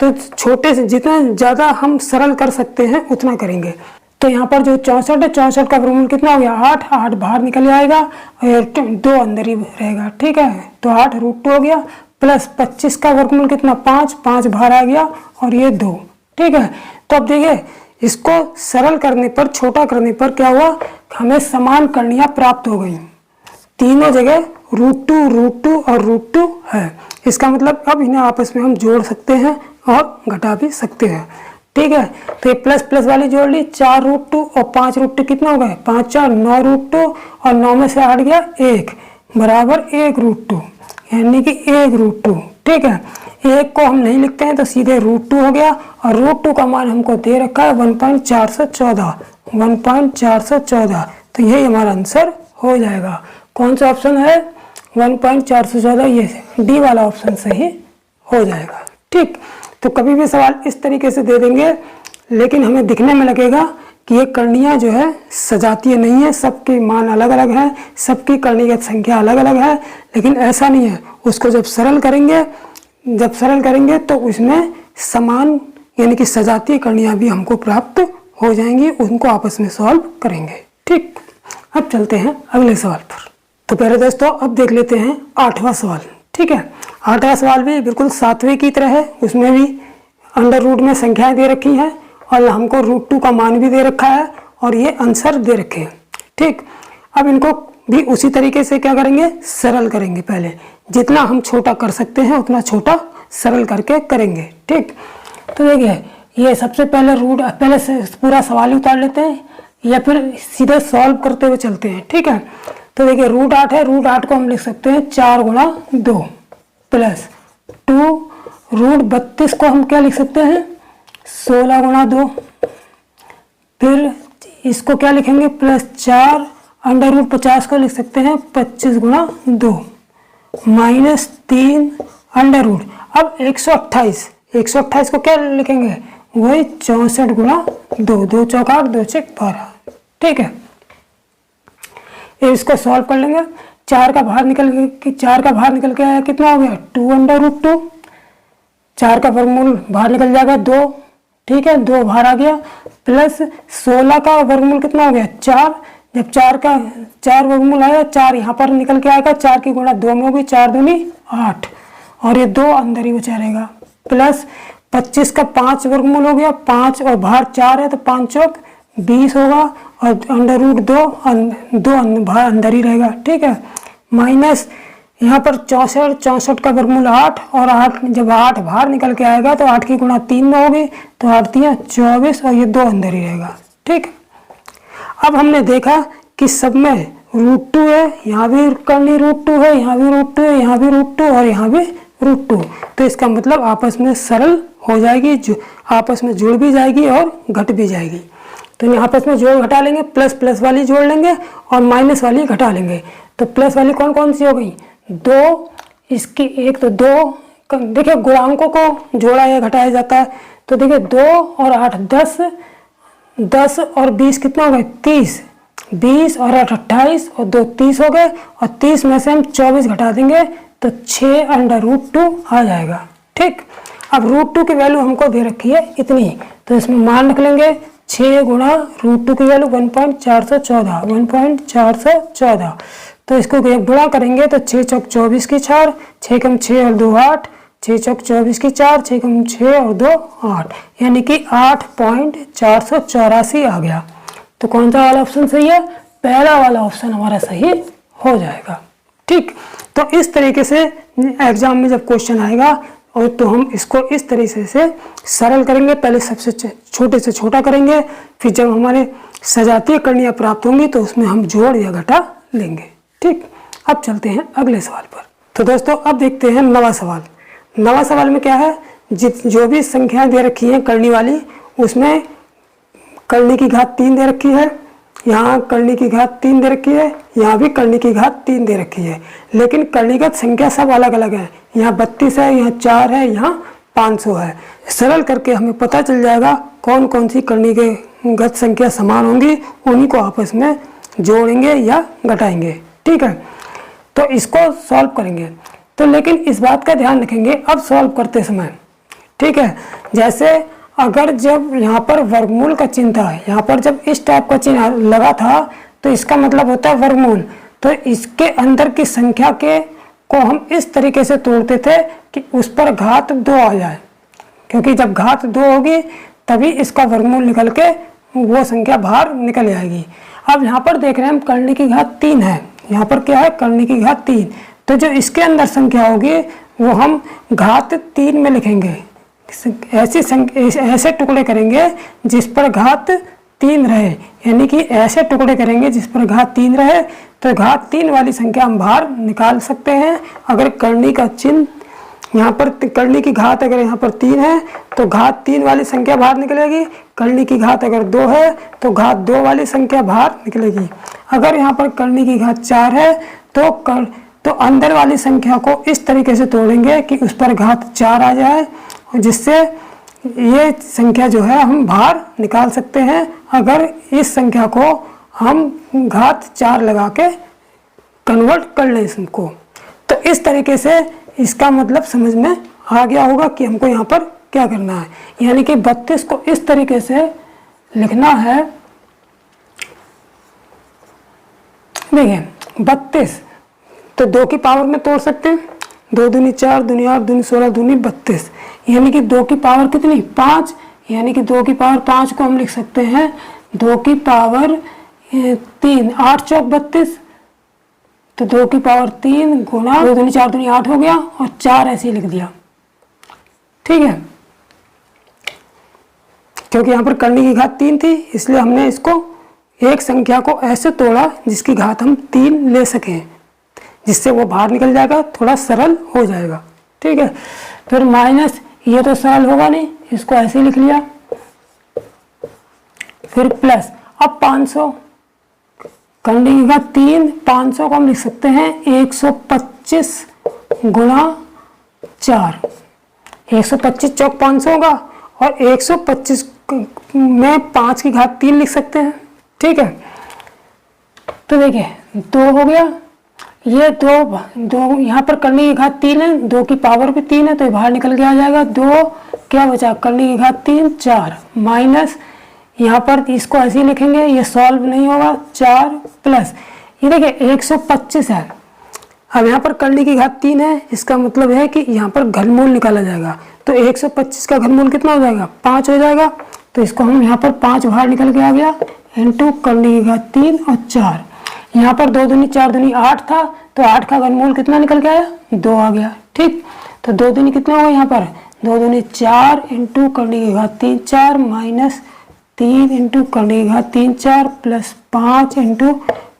तो छोटे से जितना ज़्यादा हम सरल कर सकते हैं उतना करेंगे। तो यहाँ पर जो 64 है, 64 का वर्गमूल कितना हो गया, 8 बाहर निकल आएगा और 2 अंदर ही रहेगा। ठीक है, तो 8 √2 हो गया, प्लस 25 का वर्गमूल कितना, 5 बाहर आ गया और ये 2। ठीक है, तो अब देखिए इसको सरल करने पर, छोटा करने पर क्या हुआ, हमें समान करणियाँ प्राप्त हो गई। तीनों जगह √2 और √2 है। इसका मतलब अब इन्हें आपस में हम जोड़ सकते हैं और घटा भी सकते हैं। ठीक है, तो ये प्लस प्लस वाली जोड़ ली, 4 √2 और 5 √2 कितना हो गए, 5 4 9 √2 और 9 में से 8 गया 1 बराबर 1 √2, यानी कि 1 √2। ठीक है, 1 को हम नहीं लिखते हैं तो सीधे √2 हो गया, और √2 का मान हमको दे रखा है 1.414, तो यही हमारा आंसर हो जाएगा। कौन सा ऑप्शन है, 1.414, ये डी वाला ऑप्शन सही हो जाएगा। ठीक, तो कभी भी सवाल इस तरीके से दे देंगे, लेकिन हमें दिखने में लगेगा कि ये करणियाँ जो है सजातीय नहीं है, सबके मान अलग अलग हैं, सबकी करणीय संख्या अलग अलग है, लेकिन ऐसा नहीं है। उसको जब सरल करेंगे तो उसमें समान यानी कि सजातीय करणियाँ भी हमको प्राप्त हो जाएंगी, उनको आपस में सॉल्व करेंगे। ठीक, अब चलते हैं अगले सवाल पर। तो प्यारे दोस्तों, अब देख लेते हैं 8वां सवाल। ठीक है, 8वां सवाल भी बिल्कुल 7वें की तरह है, उसमें भी अंडर रूट में संख्याएं दे रखी हैं और हमको √2 का मान भी दे रखा है और ये आंसर दे रखे हैं। ठीक, अब इनको भी उसी तरीके से क्या करेंगे, सरल करेंगे। पहले जितना हम छोटा कर सकते हैं उतना छोटा सरल करके करेंगे। ठीक, तो देखिए ये सबसे पहले से पूरा सवाल ही उतार लेते हैं या फिर सीधे सॉल्व करते हुए चलते हैं। ठीक है, तो देखिए √8 है, √8 को हम लिख सकते हैं 4 × 2 प्लस 2, √32 को हम क्या लिख सकते हैं 16 × 2, फिर इसको क्या लिखेंगे प्लस 4, √50 को लिख सकते हैं 25 × 2 माइनस 3 √। अब 128 को क्या लिखेंगे, वही 64 × 2, 2 चौक 8, 2 छेक 12। ठीक है, इसको सॉल्व कर लेंगे। 4 का बाहर निकल के आया कितना हो गया 2 √2, 4 का वर्गमूल बाहर निकल जाएगा 2। ठीक है, 2 बाहर आ गया, प्लस 16 का वर्गमूल कितना हो गया 4, जब 4 वर्गमूल आया 4 यहाँ पर निकल के आएगा, 4 की गुणा 2 में होगी, 4 दूनी 8 और ये 2 अंदर ही बचा रहेगा, प्लस 25 का 5 वर्गमूल हो गया 5 और बाहर 4 है तो 5 चौक 20 होगा और √2 बाहर अंदर ही रहेगा। ठीक है, माइनस यहाँ पर 64 का वर्गमूल 8 और 8 जब 8 बाहर निकल के आएगा तो 8 की गुणा 3 में होगी तो 8 3 24 और ये 2 अंदर ही रहेगा। ठीक, अब हमने देखा कि सब में √2 है, यहाँ भी करनी √2 है, यहाँ भी √2 है, यहाँ भी √2 और यहाँ भी √2। तो इसका मतलब आपस में सरल हो जाएगी, जो आपस में जुड़ भी जाएगी और घट भी जाएगी। तो यहाँ आपस में जोड़ घटा लेंगे, प्लस प्लस वाली जोड़ लेंगे और माइनस वाली घटा लेंगे। तो प्लस वाली कौन कौन सी हो गई? 2, इसकी एक तो 2, देखिए गुणांकों को जोड़ा या घटाया जाता है। तो देखिए 2 और 8 10, 10 और 20 कितना हो गए? 30, 20 और 8 28 और 2 30 हो गए, और 30 में से हम 24 घटा देंगे तो 6√2 आ जाएगा। ठीक, अब √2 की वैल्यू हमको दे रखी है इतनी, तो इसमें मान रख लेंगे 6 गुणा √2 की वैल्यू 1.414, 1.414। तो इसको गुणा करेंगे तो 6 चौक 24 की 4, 6 कम 6 और 2 8, 6 चौक 24 की 4, 6 कम 6 और 2 8, यानी कि 8.484 आ गया। तो कौन सा वाला ऑप्शन सही है? पहला वाला ऑप्शन हमारा सही हो जाएगा। ठीक, तो इस तरीके से एग्जाम में जब क्वेश्चन आएगा और तो हम इसको इस तरीके से सरल करेंगे। पहले सबसे छोटे से छोटा करेंगे, फिर जब हमारे सजातीय करणियाँ प्राप्त होंगी तो उसमें हम जोड़ या घटा लेंगे। ठीक, अब चलते हैं अगले सवाल पर। तो दोस्तों अब देखते हैं नवा सवाल। नवा सवाल में क्या है? जो भी संख्याएं दे रखी हैं करनी वाली, उसमें करनी की घात 3 दे रखी है, यहाँ करनी की घात 3 दे रखी है, यहाँ भी करनी की घात 3 दे रखी है, लेकिन करणीगत संख्या सब अलग अलग है। यहाँ 32 है, यहाँ 4 है, यहाँ 500 है। सरल करके हमें पता चल जाएगा कौन कौन सी करणीगत संख्या समान होंगी, उन्हीं को आपस में जोड़ेंगे या घटाएंगे। ठीक है, तो इसको सॉल्व करेंगे। तो लेकिन इस बात का ध्यान रखेंगे अब सॉल्व करते समय। ठीक है, जैसे अगर जब यहाँ पर वर्गमूल का चिन्ह था, यहाँ पर जब इस टाइप का चिन्ह लगा था तो इसका मतलब होता है वर्गमूल। तो इसके अंदर की संख्या के को हम इस तरीके से तोड़ते थे कि उस पर घात 2 आ जाए, क्योंकि जब घात 2 होगी तभी इसका वर्गमूल निकल के वो संख्या बाहर निकल जाएगी। अब यहाँ पर देख रहे हैं हम करनी की घात 3 है, यहाँ पर क्या है? करनी की घात 3। तो जो इसके अंदर संख्या होगी वो हम घात 3 में लिखेंगे। ऐसे टुकड़े करेंगे जिस पर घात 3 रहे, यानी कि ऐसे टुकड़े करेंगे जिस पर घात 3 रहे, तो घात 3 वाली संख्या हम बाहर निकाल सकते हैं। अगर करनी का चिन्ह यहाँ पर करनी की घात अगर यहाँ पर 3 है तो घात 3 वाली संख्या बाहर निकलेगी। करनी की घात अगर 2 है तो घात 2 वाली संख्या बाहर निकलेगी। अगर यहाँ पर करनी की घात 4 है तो अंदर वाली संख्या को इस तरीके से तोड़ेंगे कि उस पर घात 4 आ जाए, जिससे ये संख्या जो है हम बाहर निकाल सकते हैं। अगर इस संख्या को हम घात 4 लगा के कन्वर्ट कर लें इसको, तो इस तरीके से इसका मतलब समझ में आ गया होगा कि हमको यहाँ पर क्या करना है। यानी कि 32 को इस तरीके से लिखना है। देखिए 32 तो 2 की पावर में तोड़ सकते हैं। 2 दूनी 4, दूनी 8, दूनी 16, दूनी 32, यानी कि 2 की पावर कितनी? 5, यानी कि 2 की पावर 5 को हम लिख सकते हैं 2 की पावर 3, 8 चौक 32, तो 2 की पावर 3 गुणा 2 दूनी 4 दूनी 8 हो गया, और 4 ऐसे ही लिख दिया। ठीक है, क्योंकि यहाँ पर करनी की घात 3 थी, इसलिए हमने इसको एक संख्या को ऐसे तोड़ा जिसकी घात हम 3 ले सकें, जिससे वो बाहर निकल जाएगा, थोड़ा सरल हो जाएगा। ठीक है, फिर माइनस, ये तो सरल होगा नहीं, इसको ऐसे ही लिख लिया। फिर प्लस, अब 500 करने की घात 3, 500 को हम लिख सकते हैं 125 गुणा 4, 125 चौक 500 होगा, और 125 में 5 की घात 3 लिख सकते हैं। ठीक है, तो देखिए 2 हो गया, ये 2 यहाँ पर करने की घात 3 है, 2 की पावर भी 3 है, तो ये बाहर निकल के आ जाएगा। 2 क्या बचा? करने की घात 3, 4 माइनस, यहाँ पर इसको ऐसे ही लिखेंगे, ये सॉल्व नहीं होगा। 4 प्लस, ये देखिए 125 है। अब यहाँ पर करने की घात 3 है, इसका मतलब है कि यहाँ पर घनमूल निकाला जाएगा, तो 125 का घनमूल कितना हो जाएगा? 5 हो जाएगा। तो इसको हम यहाँ पर 5 बाहर निकल के आ गया, इंटू करने की घात 3 और 4। यहाँ पर 2 दूनी 4 दूनी 8 था, तो 8 का घनमूल कितना निकल के आया? 2 आ गया। ठीक, तो 2 दूनी कितना हुआ? यहाँ पर 2 दूनी 4 इंटू करने की घात 3 4 माइनस 3 इंटू करने की घात 3 4 प्लस 5 इंटू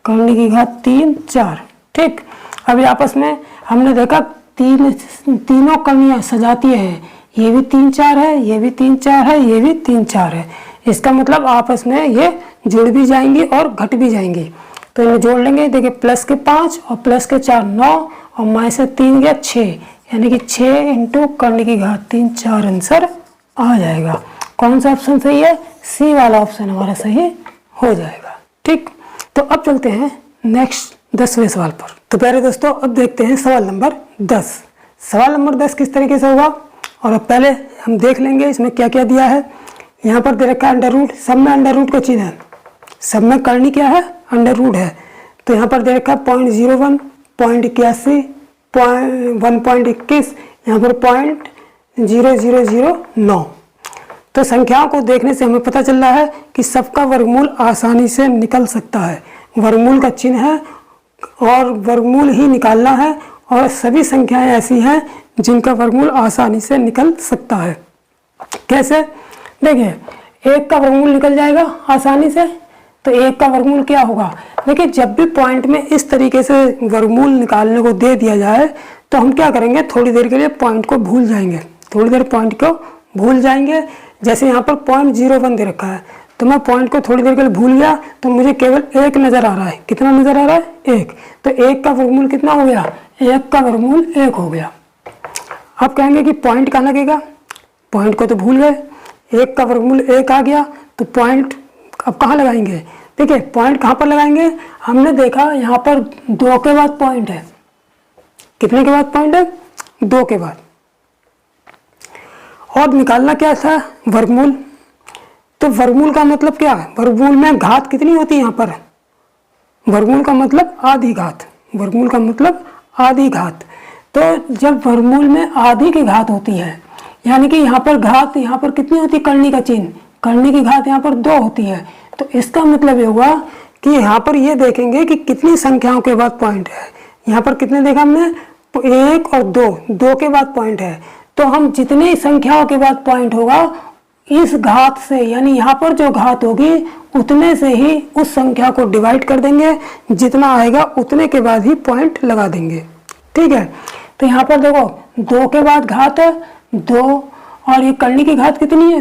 करने की घात 3 4। ठीक, अभी आपस में हमने देखा तीनों कर्णियाँ सजातीय हैं, ये भी 3 4 है, ये भी 3 4 है, ये भी 3 4 है। इसका मतलब आपस में ये जुड़ भी जाएंगी और घट भी जाएंगी। तो इन्हें जोड़ लेंगे, देखिए प्लस के 5 और प्लस के 4 9 और माइनस से 3 गया 6, यानी कि 6 इंटू करने की घात 3 4 आंसर आ जाएगा। कौन सा ऑप्शन सही है? सी वाला ऑप्शन हमारा सही हो जाएगा। ठीक, तो अब चलते हैं नेक्स्ट 10वें सवाल पर। तो प्यारे दोस्तों, अब देखते हैं सवाल नंबर 10। सवाल नंबर 10 किस तरीके से होगा, और अब पहले हम देख लेंगे इसमें क्या क्या दिया है। यहाँ पर दे रखा है अंडर रूट, सब में अंडर रूट का चिन्ह है, सब में करनी क्या है? अंडर रूट है। तो यहाँ पर दे रखा है 0.01, 0.81, 1.21, यहाँ पर 0.0009। तो संख्याओं को देखने से हमें पता चल रहा है कि सबका वर्गमूल आसानी से निकल सकता है। वर्गमूल का चिन्ह है और वर्गमूल ही निकालना है, और सभी संख्याएं ऐसी हैं जिनका वर्गमूल आसानी से निकल सकता है। कैसे? देखिए, 1 का वर्गमूल निकल जाएगा आसानी से, तो 1 का वर्गमूल क्या होगा? देखिए, जब भी पॉइंट में इस तरीके से वर्गमूल निकालने को दे दिया जाए तो हम क्या करेंगे, थोड़ी देर के लिए पॉइंट को भूल जाएंगे, थोड़ी देर पॉइंट को भूल जाएंगे। जैसे यहाँ पर 0.01 दे रखा है, तो मैं पॉइंट को थोड़ी देर के लिए भूल गया, तो मुझे केवल 1 नज़र आ रहा है। कितना नज़र आ रहा है? 1। तो 1 का वर्गमूल कितना हो गया? 1 का वर्गमूल 1 हो गया। अब कहेंगे कि पॉइंट कहाँ लगेगा? पॉइंट को तो भूल गए, 1 का वर्गमूल 1 आ गया, तो पॉइंट अब कहाँ लगाएंगे? देखिए, पॉइंट कहाँ पर लगाएंगे? हमने देखा यहाँ पर 2 के बाद पॉइंट है। कितने के बाद पॉइंट है? 2 के बाद। और निकालना क्या था? वर्गमूल। तो वर्गमूल का मतलब क्या है? वर्गमूल में घात कितनी होती है यहाँ पर? वर्गमूल का मतलब आधी घात, वर्गमूल का मतलब आधी घात। तो जब वर्गमूल में आधी की घात होती है, यानी कि यहाँ पर घात, यहाँ पर कितनी होती है? करनी का चिन्ह, करनी की घात यहाँ पर 2 होती है। तो इसका मतलब ये होगा कि यहाँ पर ये देखेंगे कि कितनी संख्याओं के बाद पॉइंट है। यहाँ पर कितने देखा हमने? 1 और 2 के बाद पॉइंट है। तो हम जितनी संख्याओं के बाद पॉइंट होगा, इस घात से, यानी यहाँ पर जो घात होगी उतने से ही उस संख्या को डिवाइड कर देंगे, जितना आएगा उतने के बाद ही पॉइंट लगा देंगे। ठीक है, तो यहाँ पर देखो 2 के बाद घात है 2, और ये करने की घात कितनी है?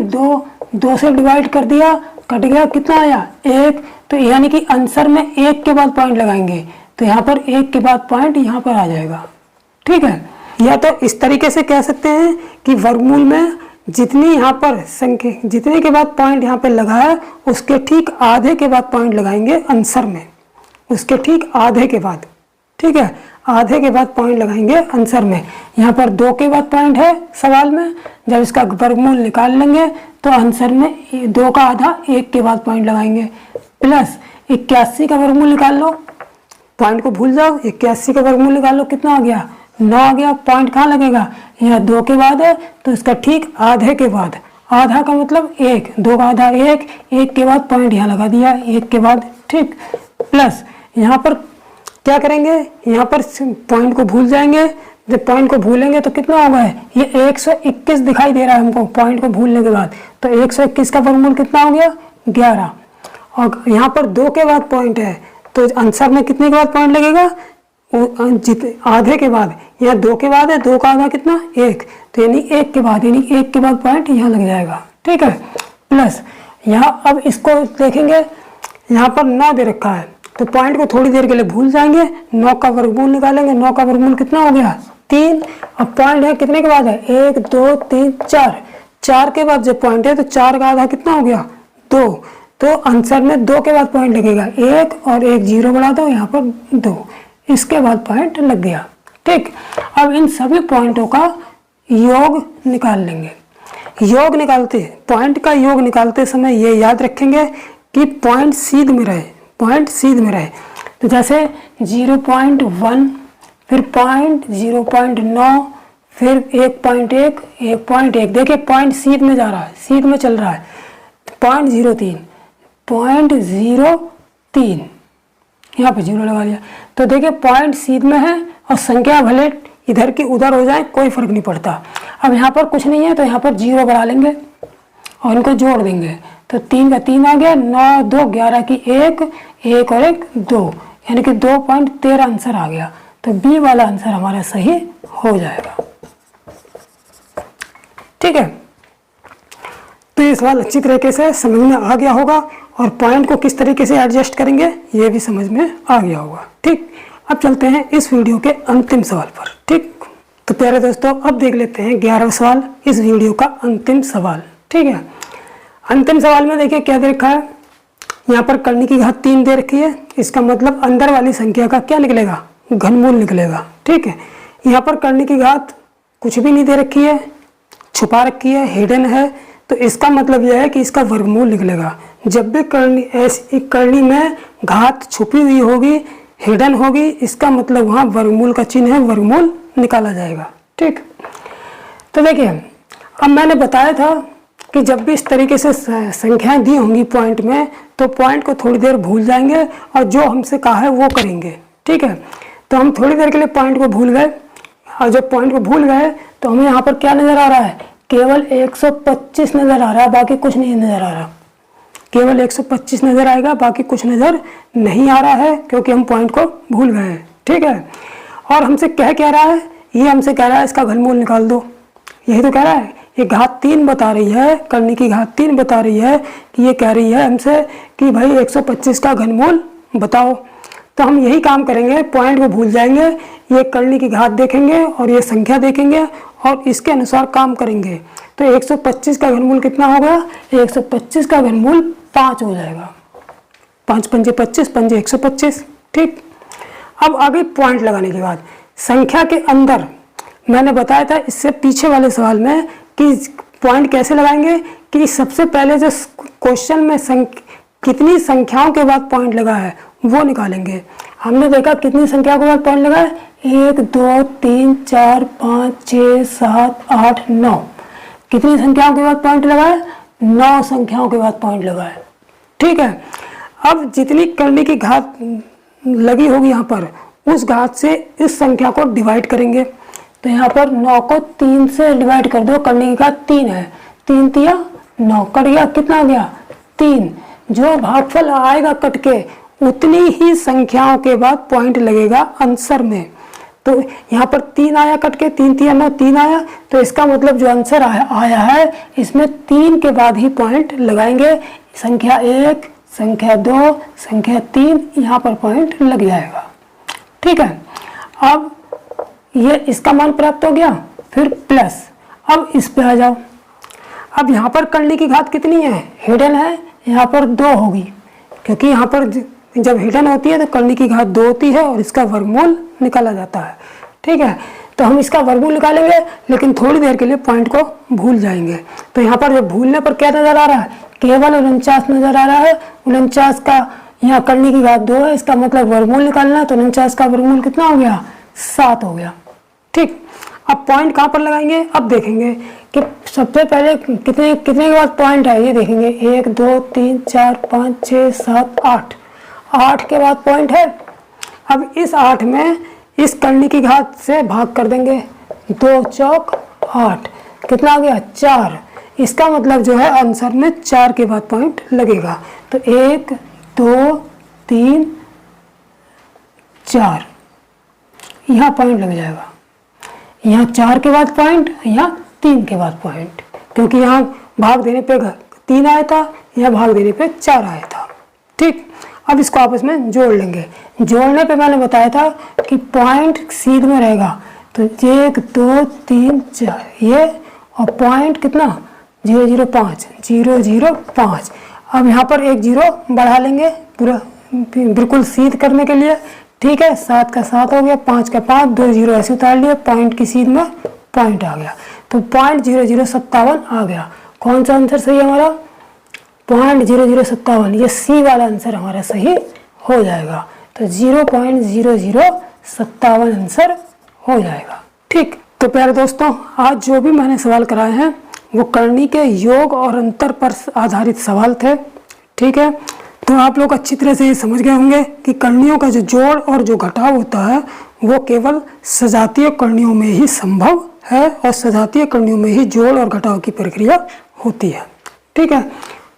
2 से डिवाइड कर दिया, कट गया, कितना आया? 1। तो यानी कि आंसर में 1 के बाद पॉइंट लगाएंगे, तो यहाँ पर 1 के बाद पॉइंट यहाँ पर आ जाएगा। ठीक है, या तो इस तरीके से कह सकते हैं कि वर्गमूल में जितनी यहाँ पर संख्या, जितने के बाद पॉइंट यहाँ पर लगा है उसके ठीक आधे के बाद पॉइंट लगाएंगे आंसर में, उसके ठीक आधे के बाद। ठीक है, आधे के बाद पॉइंट लगाएंगे आंसर में। यहाँ पर 2 के बाद पॉइंट है सवाल में, जब इसका वर्गमूल निकाल लेंगे तो आंसर में 2 का आधा 1 के बाद पॉइंट लगाएंगे। प्लस 81 का वर्गमूल निकाल लो, पॉइंट को भूल जाओ, 81 का वर्गमूल निकाल लो, कितना आ गया? 9 आ गया। पॉइंट कहाँ लगेगा? यहाँ 2 के बाद है, तो इसका ठीक आधे के बाद, आधा का मतलब 1, 2 का आधा 1, 1 के बाद पॉइंट यहाँ लगा दिया, 1 के बाद। ठीक, प्लस यहाँ पर क्या करेंगे? यहाँ पर पॉइंट को भूल जाएंगे। जब पॉइंट को भूलेंगे तो कितना होगा? ये 121 दिखाई दे रहा है हमको पॉइंट को भूलने के बाद, तो 121 का वर्गमूल कितना हो गया? 11। और यहाँ पर 2 के बाद पॉइंट है, तो आंसर में कितने के बाद पॉइंट लगेगा? आधे के बाद। यहाँ 2 के बाद है, 2 का आधा कितना? 1, तो यानी 1 के बाद, यानी 1 के बाद पॉइंट यहाँ लग जाएगा। ठीक है, प्लस यहाँ अब इसको देखेंगे, यहाँ पर 9 दे रखा है, तो पॉइंट को थोड़ी देर के लिए भूल जाएंगे, 9 का वर्गमूल निकालेंगे, 9 का वर्गमूल कितना हो गया? 3। अब पॉइंट है कितने के बाद है? 1 2 3 4, 4 के बाद जब पॉइंट है तो 4 का आधा कितना हो गया? 2। तो आंसर में 2 के बाद पॉइंट लगेगा, 1 और 1 0 बढ़ा दो, यहाँ पर 2, इसके बाद पॉइंट लग गया। ठीक, अब इन सभी पॉइंटों का योग निकाल लेंगे। योग निकालते, पॉइंट का योग निकालते समय ये याद रखेंगे कि पॉइंट सीध में रहे, पॉइंट सीध में रहे। तो जैसे 0.1, फिर पॉइंट 0.9, फिर 1.1, 1.1। देखिए पॉइंट सीध में जा रहा है, सीध में चल रहा है। 0.03, 0.03, यहाँ पे 0 लगा लिया। तो देखिए पॉइंट सीध में है और संख्या भले इधर की उधर हो जाए कोई फर्क नहीं पड़ता। अब यहाँ पर कुछ नहीं है तो यहाँ पर 0 बढ़ा लेंगे और इनको जोड़ देंगे, तो 3 का 3 आ गया, 9 2 11 की 1, 1 और 1 2, यानी कि 2.13 आंसर आ गया। तो बी वाला आंसर हमारा सही हो जाएगा। ठीक है, तो ये सवाल अच्छी तरीके से समझ में आ गया होगा और पॉइंट को किस तरीके से एडजस्ट करेंगे ये भी समझ में आ गया होगा। ठीक, अब चलते हैं इस वीडियो के अंतिम सवाल पर। ठीक, तो प्यारे दोस्तों अब देख लेते हैं 11वां सवाल, इस वीडियो का अंतिम सवाल। ठीक है, अंतिम सवाल में देखिए क्या दे रखा है, यहाँ पर करने की घात 3 दे रखी है, इसका मतलब अंदर वाली संख्या का क्या निकलेगा, घनमूल निकलेगा। ठीक है, यहाँ पर करने की घात कुछ भी नहीं दे रखी है, छुपा रखी है, हिडन है, तो इसका मतलब यह है कि इसका वर्गमूल निकलेगा। जब भी करनी में घात छुपी हुई होगी, हिडन होगी, इसका मतलब वहाँ वर्गमूल का चिन्ह है, वर्गमूल निकाला जाएगा। ठीक, तो देखिए अब मैंने बताया था कि जब भी इस तरीके से संख्याएं दी होंगी पॉइंट में, तो पॉइंट को थोड़ी देर भूल जाएंगे और जो हमसे कहा है वो करेंगे। ठीक है, तो हम थोड़ी देर के लिए पॉइंट को भूल गए और जब पॉइंट को भूल गए तो हमें यहाँ पर क्या नज़र आ रहा है, केवल 125 नज़र आ रहा है, बाकी कुछ नहीं नज़र आ रहा। केवल 125 नज़र आएगा, बाकी कुछ नज़र नहीं आ रहा है क्योंकि हम पॉइंट को भूल गए हैं। ठीक है, और हमसे कह रहा है, ये हमसे कह रहा है इसका घनमूल निकाल दो, यही तो कह रहा है। ये घात 3 बता रही है, करने की घात 3 बता रही है कि ये कह रही है हमसे कि भाई 125 का घनमूल बताओ। तो हम यही काम करेंगे, पॉइंट को भूल जाएंगे, ये करने की घात देखेंगे और ये संख्या देखेंगे और इसके अनुसार काम करेंगे। तो 125 का घनमूल कितना होगा, 125 का घनमूल 5 हो जाएगा। 5 पंजे 25, पंजे 125। ठीक, अब आगे पॉइंट लगाने के बाद संख्या के अंदर मैंने बताया था इससे पीछे वाले सवाल में कि पॉइंट कैसे लगाएंगे, कि सबसे पहले जो क्वेश्चन में कितनी संख्याओं के बाद पॉइंट लगा है वो निकालेंगे। हमने देखा कितनी संख्या के बाद पॉइंट लगा है, 1 2 3 4 5 6 7 8 9। कितनी संख्याओं के बाद पॉइंट लगा है, 9 संख्याओं के बाद पॉइंट लगा है। ठीक है, अब जितनी करने की घात लगी होगी यहाँ पर, उस घात से इस संख्या को डिवाइड करेंगे। तो यहाँ पर 9 को 3 से डिवाइड कर दो, करने की घात 3 है, 3 तिया 9, कट गया, कितना आ गया 3। जो भागफल आएगा कट के उतनी ही संख्याओं के बाद पॉइंट लगेगा आंसर में। तो यहाँ पर 3 आया कट के, 3 तिया 9, 3 आया, तो इसका मतलब जो आंसर आया है इसमें 3 के बाद ही पॉइंट लगाएंगे। संख्या 1, संख्या 2, संख्या 3, यहाँ पर पॉइंट लग जाएगा। ठीक है, अब ये इसका मान प्राप्त हो गया, फिर प्लस। अब इस पे आ जाओ, अब यहाँ पर करने की घात कितनी है, हिडन है, यहाँ पर 2 होगी, क्योंकि यहाँ पर जब हिडन होती है तो करने की घात 2 होती है और इसका वर्गमूल निकाला जाता है। ठीक है, तो हम इसका वर्गमूल निकालेंगे लेकिन थोड़ी देर के लिए पॉइंट को भूल जाएंगे। तो यहाँ पर जब भूलने पर क्या नज़र आ रहा है, केवल 49 नज़र आ रहा है। 49 का यहाँ करने की घात 2 है, इसका मतलब वर्गमूल निकालना है, तो 49 का वर्गमूल कितना हो गया, 7 हो गया। ठीक, अब पॉइंट कहाँ पर लगाएंगे, अब देखेंगे कि सबसे पहले कितने के बाद पॉइंट है, ये देखेंगे 1 2 3 4 5 6 7 8, 8 के बाद पॉइंट है। अब इस 8 में इस करने की घात से भाग कर देंगे, 2 चौक 8, कितना आ गया 4। इसका मतलब जो है आंसर में 4 के बाद पॉइंट लगेगा। तो 1 2 3 4 यहाँ पॉइंट लग जाएगा, यहाँ 4 के बाद पॉइंट, यहाँ 3 के बाद पॉइंट, क्योंकि यहाँ भाग देने पे 3 आया था, यहाँ भाग देने पे 4 आया था। ठीक, अब इसको आपस में जोड़ लेंगे। जोड़ने पे मैंने बताया था कि पॉइंट सीध में रहेगा, तो 1 2 3 4 ये, और पॉइंट कितना 0 0 5 0 0 5। अब यहाँ पर एक 0 बढ़ा लेंगे पूरा बिल्कुल सीध करने के लिए। ठीक है, 7 का 7 हो गया, 5 का 5, 2 0 ऐसे उतार लिए, पॉइंट की सीध में पॉइंट आ गया। तो पॉइंट 0057 आ गया। कौन सा आंसर सही है हमारा, पॉइंट 0057, ये सी वाला आंसर हमारा सही हो जाएगा। तो 0.0057 आंसर हो जाएगा। ठीक, तो प्यारे दोस्तों आज जो भी मैंने सवाल कराए हैं वो करनी के योग और अंतर पर आधारित सवाल थे। ठीक है, तो आप लोग अच्छी तरह से ये समझ गए होंगे कि करणियों का जो जोड़ और जो घटाव होता है वो केवल सजातीय करणियों में ही संभव है और सजातीय करणियों में ही जोड़ और घटाव की प्रक्रिया होती है। ठीक है,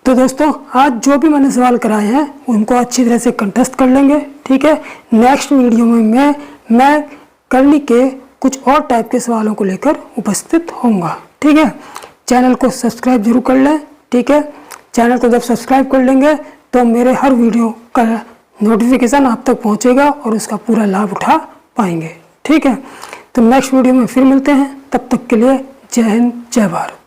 तो दोस्तों आज जो भी मैंने सवाल कराए हैं उनको अच्छी तरह से कंठस्थ कर लेंगे, ठीक है। नेक्स्ट वीडियो में मैं करनी के कुछ और टाइप के सवालों को लेकर उपस्थित होऊंगा, ठीक है। चैनल को सब्सक्राइब जरूर कर लें, ठीक है। चैनल को जब सब्सक्राइब कर लेंगे तो मेरे हर वीडियो का नोटिफिकेशन आप तक पहुंचेगा और उसका पूरा लाभ उठा पाएंगे, ठीक है। तो नेक्स्ट वीडियो में फिर मिलते हैं, तब तक के लिए जय हिंद जय भारत।